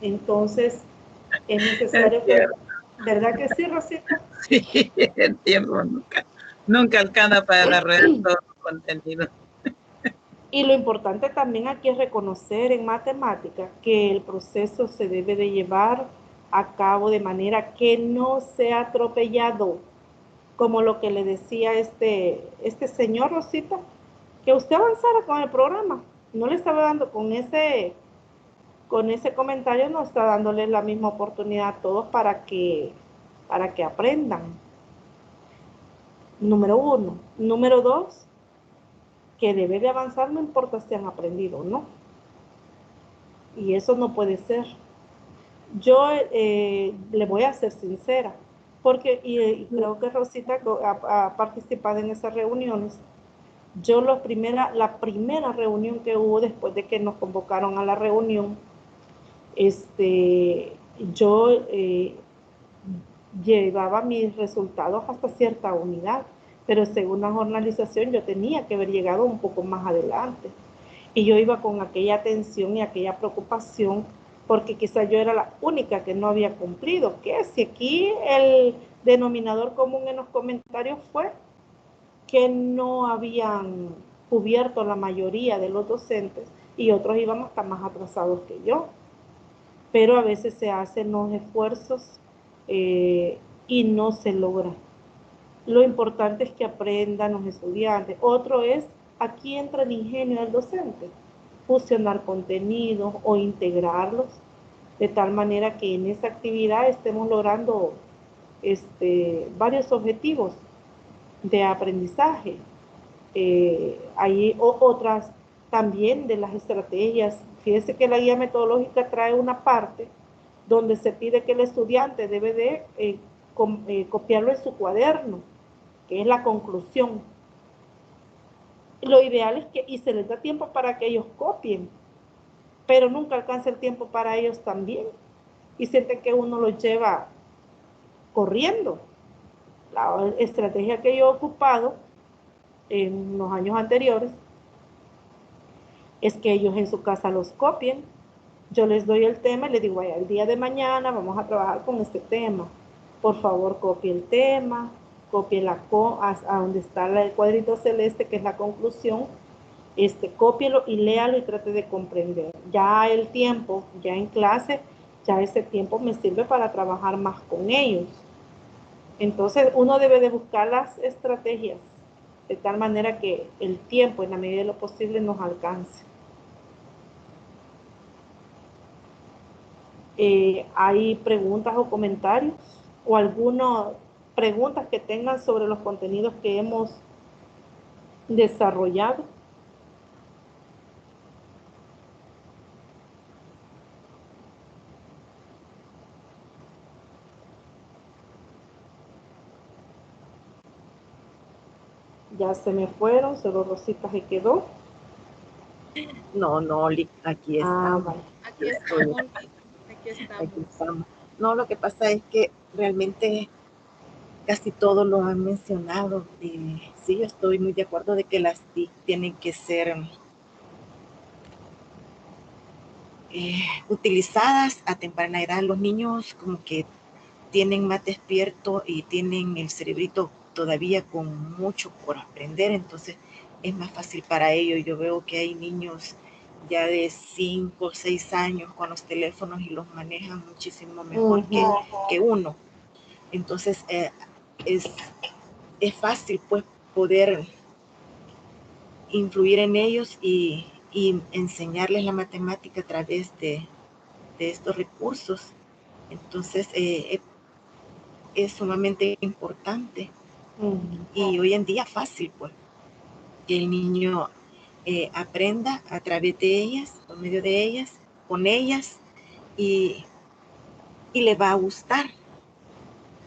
Entonces, es necesario ¿Verdad que sí, Rosita? Sí, el tiempo nunca alcanza para desarrollar todo el contenido. Y lo importante también aquí es reconocer en matemática que el proceso se debe de llevar a cabo de manera que no sea atropellado, como lo que le decía este señor, Rosita, que usted avanzara con el programa. No le estaba dando con ese comentario, no está dándole la misma oportunidad a todos para que aprendan. Número 1. Número 2, que debe de avanzar no importa si han aprendido o no. Y eso no puede ser. Yo le voy a ser sincera, porque y creo que Rosita ha participado en esas reuniones. Yo la primera reunión que hubo después de que nos convocaron a la reunión, yo llevaba mis resultados hasta cierta unidad, pero según la jornalización yo tenía que haber llegado un poco más adelante. Y yo iba con aquella tensión y aquella preocupación, porque quizás yo era la única que no había cumplido. Que si aquí el denominador común en los comentarios fue que no habían cubierto la mayoría de los docentes y otros iban hasta más atrasados que yo. Pero a veces se hacen los esfuerzos y no se logra. Lo importante es que aprendan los estudiantes. Otro es, aquí entra el ingenio del docente, fusionar contenidos o integrarlos de tal manera que en esa actividad estemos logrando varios objetivos de aprendizaje. Hay otras también de las estrategias. Fíjense que la guía metodológica trae una parte donde se pide que el estudiante debe de copiarlo en su cuaderno, que es la conclusión. Lo ideal es que, y se les da tiempo para que ellos copien, pero nunca alcanza el tiempo para ellos también, y sienten que uno los lleva corriendo. La estrategia que yo he ocupado en los años anteriores es que ellos en su casa los copien. Yo les doy el tema y les digo, vaya, el día de mañana vamos a trabajar con este tema. Por favor, copie el tema, copie a donde está el cuadrito celeste, que es la conclusión, cópielo y léalo y trate de comprender. Ya el tiempo, ya en clase, ya ese tiempo me sirve para trabajar más con ellos. Entonces, uno debe de buscar las estrategias de tal manera que el tiempo, en la medida de lo posible, nos alcance. ¿Hay preguntas o comentarios o algunas preguntas que tengan sobre los contenidos que hemos desarrollado? Ya se me fueron, solo Rosita se quedó. No, aquí estamos. Vale. Aquí estamos. No, lo que pasa es que realmente casi todos lo han mencionado. Sí, yo estoy muy de acuerdo de que las TIC tienen que ser utilizadas a temprana edad. Los niños como que tienen más despierto y tienen el cerebrito todavía con mucho por aprender, entonces es más fácil para ellos. Yo veo que hay niños ya de 5 o 6 años con los teléfonos y los manejan muchísimo mejor que uno. Entonces es fácil pues poder influir en ellos y enseñarles la matemática a través de estos recursos. Entonces es sumamente importante y hoy en día fácil pues que el niño aprenda a través de ellas, por medio de ellas, con ellas, y le va a gustar,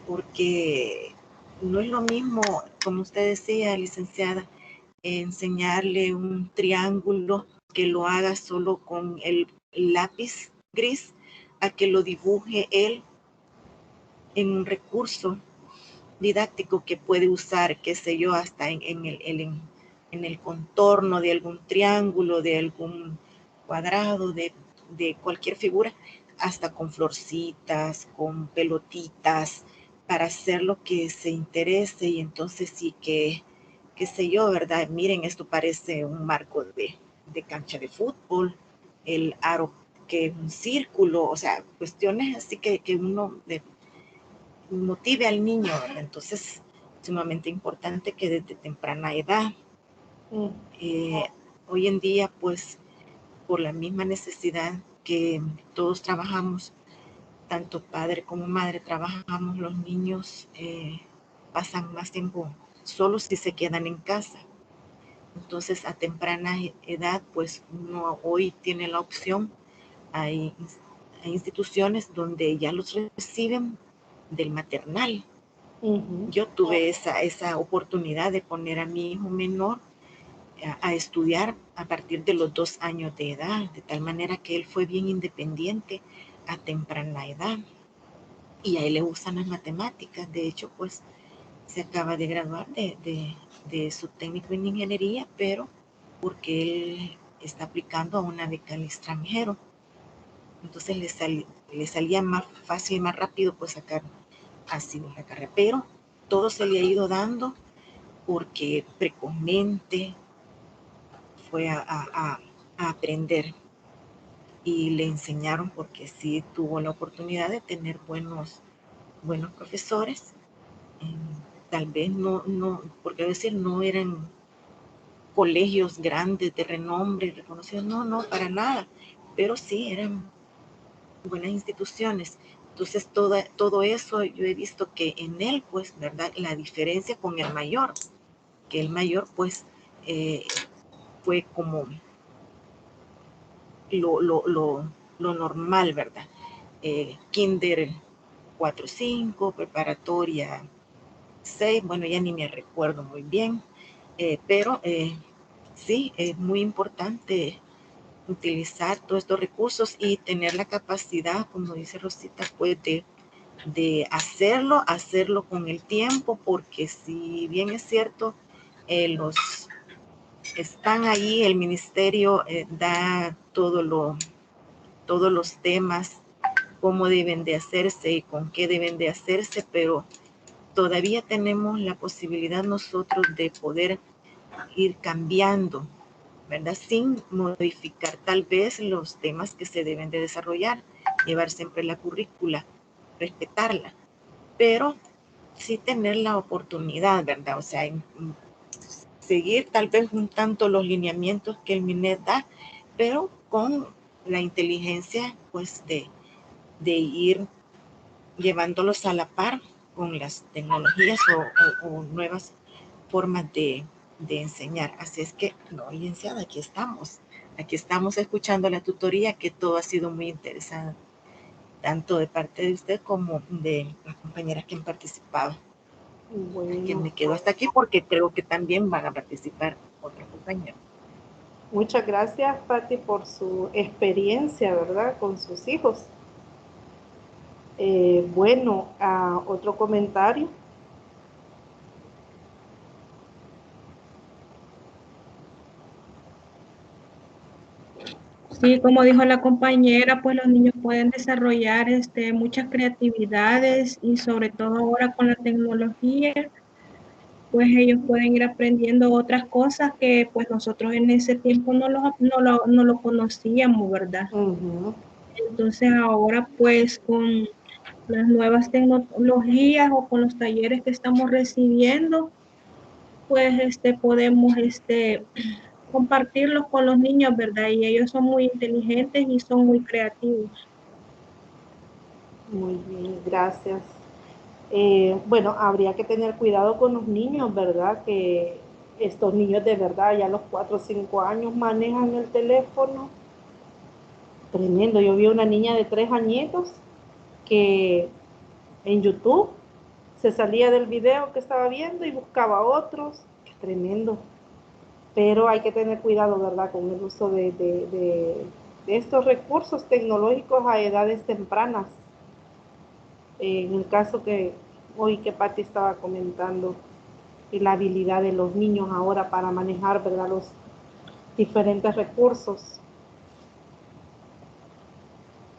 porque no es lo mismo, como usted decía, licenciada, enseñarle un triángulo que lo haga solo con el lápiz gris, a que lo dibuje él en un recurso didáctico que puede usar, qué sé yo, hasta en el contorno de algún triángulo, de algún cuadrado, de cualquier figura, hasta con florcitas, con pelotitas, para hacer lo que se interese. Y entonces sí que, qué sé yo, ¿verdad? Miren, esto parece un marco de cancha de fútbol, el aro que es un círculo, o sea, cuestiones así que uno motive al niño, ¿verdad? Entonces, sumamente importante que desde temprana edad, hoy en día, pues, por la misma necesidad que todos trabajamos, tanto padre como madre trabajamos, los niños pasan más tiempo solos si se quedan en casa. Entonces, a temprana edad, pues, uno hoy tiene la opción, hay instituciones donde ya los reciben del maternal. Yo tuve esa oportunidad de poner a mi hijo menor a estudiar a partir de los 2 años de edad, de tal manera que él fue bien independiente a temprana edad. Y a él le gustan las matemáticas. De hecho, pues se acaba de graduar de su técnico en ingeniería, pero porque él está aplicando a una beca al extranjero. Entonces le salía más fácil y más rápido pues sacar así la carrera. Pero todo se le ha ido dando porque precozmente fue a aprender y le enseñaron, porque sí tuvo la oportunidad de tener buenos profesores. Tal vez no, porque decir, no eran colegios grandes de renombre reconocidos, no, para nada, pero sí eran buenas instituciones. Entonces todo eso yo he visto que en él, pues, ¿verdad? La diferencia con el mayor, que el mayor, pues, fue como lo normal, ¿verdad? Kinder 4-5, preparatoria 6, bueno, ya ni me recuerdo muy bien, pero sí, es muy importante utilizar todos estos recursos y tener la capacidad, como dice Rosita, pues de hacerlo con el tiempo, porque si bien es cierto, están ahí, el ministerio da todos los temas, cómo deben de hacerse y con qué deben de hacerse, pero todavía tenemos la posibilidad nosotros de poder ir cambiando, ¿verdad? Sin modificar tal vez los temas que se deben de desarrollar, llevar siempre la currícula, respetarla, pero sí tener la oportunidad, ¿verdad? O sea, seguir tal vez un tanto los lineamientos que el MINED da, pero con la inteligencia, pues, de ir llevándolos a la par con las tecnologías o nuevas formas de enseñar. Así es que, no, licenciada, aquí estamos escuchando la tutoría, que todo ha sido muy interesante, tanto de parte de usted como de las compañeras que han participado. Bueno, que me quedo hasta aquí porque creo que también van a participar otros compañeros. Muchas gracias, Patti, por su experiencia, ¿verdad?, con sus hijos. Bueno, otro comentario. Sí, como dijo la compañera, pues los niños pueden desarrollar muchas creatividades y sobre todo ahora con la tecnología, pues ellos pueden ir aprendiendo otras cosas que pues nosotros en ese tiempo no lo conocíamos, ¿verdad? Entonces ahora pues con las nuevas tecnologías o con los talleres que estamos recibiendo, pues podemos compartirlos con los niños, ¿verdad? Y ellos son muy inteligentes y son muy creativos. Muy bien, gracias. Bueno, habría que tener cuidado con los niños, ¿verdad? Que estos niños de verdad ya a los 4 o 5 años manejan el teléfono. Tremendo. Yo vi una niña de 3 añitos que en YouTube se salía del video que estaba viendo y buscaba otros. Qué tremendo. Pero hay que tener cuidado, ¿verdad?, con el uso de estos recursos tecnológicos a edades tempranas. En el caso que Patti estaba comentando, y la habilidad de los niños ahora para manejar, ¿verdad?, los diferentes recursos.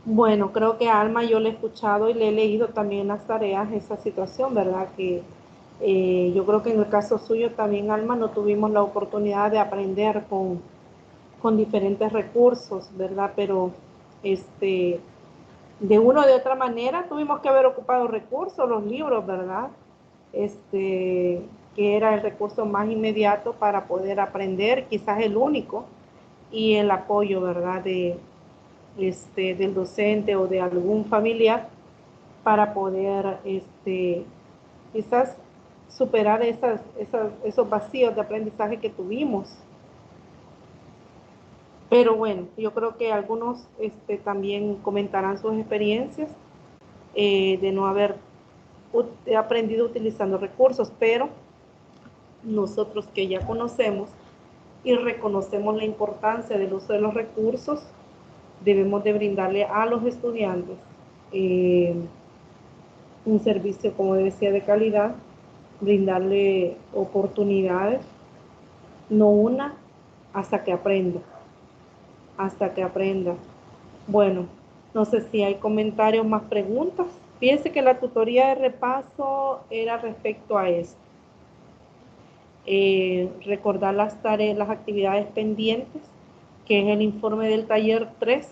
Bueno, creo que Alma yo le he escuchado y le he leído también las tareas, esa situación, ¿verdad? Que yo creo que en el caso suyo también, Alma, no tuvimos la oportunidad de aprender con diferentes recursos, ¿verdad? Pero de una o de otra manera tuvimos que haber ocupado recursos, los libros, ¿verdad? Que era el recurso más inmediato para poder aprender, quizás el único, y el apoyo, ¿verdad? Del docente o de algún familiar para poder quizás superar esos vacíos de aprendizaje que tuvimos. Pero bueno, yo creo que algunos también comentarán sus experiencias de no haber aprendido utilizando recursos, pero nosotros que ya conocemos y reconocemos la importancia del uso de los recursos, debemos de brindarle a los estudiantes un servicio, como decía, de calidad, brindarle oportunidades, no una, hasta que aprenda. Bueno, no sé si hay comentarios, más preguntas. Fíjense que la tutoría de repaso era respecto a esto. Recordar las tareas, las actividades pendientes, que es el informe del taller 3,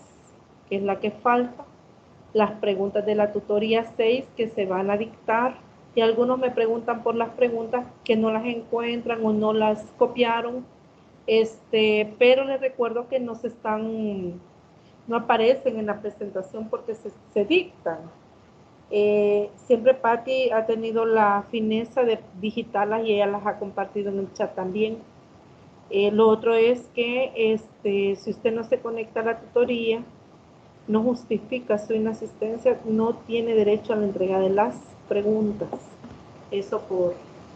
que es la que falta, las preguntas de la tutoría 6 que se van a dictar, y algunos me preguntan por las preguntas que no las encuentran o no las copiaron, pero les recuerdo que no aparecen en la presentación porque se dictan. Siempre Patti ha tenido la fineza de digitarlas y ella las ha compartido en el chat también. Lo otro es que si usted no se conecta a la tutoría, no justifica su inasistencia, no tiene derecho a la entrega de las preguntas. Eso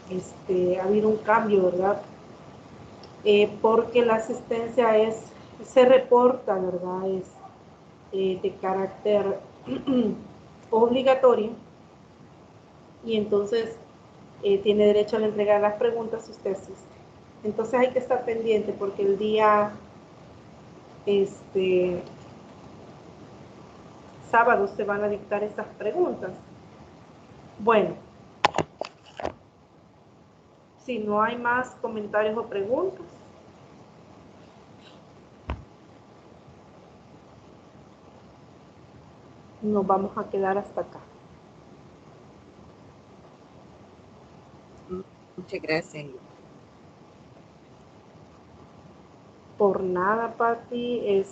ha habido un cambio, ¿verdad? Porque la asistencia se reporta, ¿verdad? Es de carácter obligatorio, y entonces tiene derecho a la entrega de las preguntas si usted asiste. Entonces hay que estar pendiente porque el día sábado se van a dictar esas preguntas. Bueno, si no hay más comentarios o preguntas, nos vamos a quedar hasta acá. Muchas gracias. Por nada, Patti.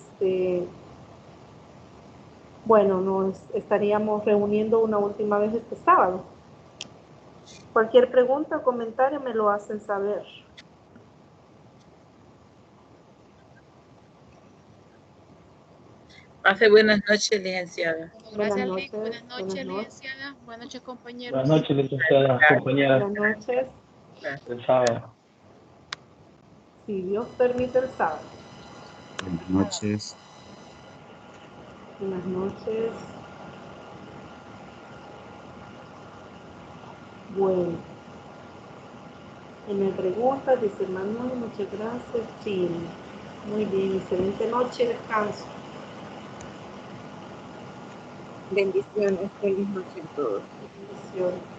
Bueno, nos estaríamos reuniendo una última vez este sábado. Cualquier pregunta o comentario me lo hacen saber. Pase buenas noches, licenciada. Gracias, Lic. Buenas noches, licenciada. Buenas noches, compañeros. Buenas noches, licenciada, compañeras. Buenas noches. El sábado. Si Dios permite, el sábado. Buenas noches. Buenas noches. Bueno. Y me pregunta, dice Manuel, muchas gracias. Sí, muy bien, excelente noche y descanso. Bendiciones, feliz noche a todos. Bendiciones.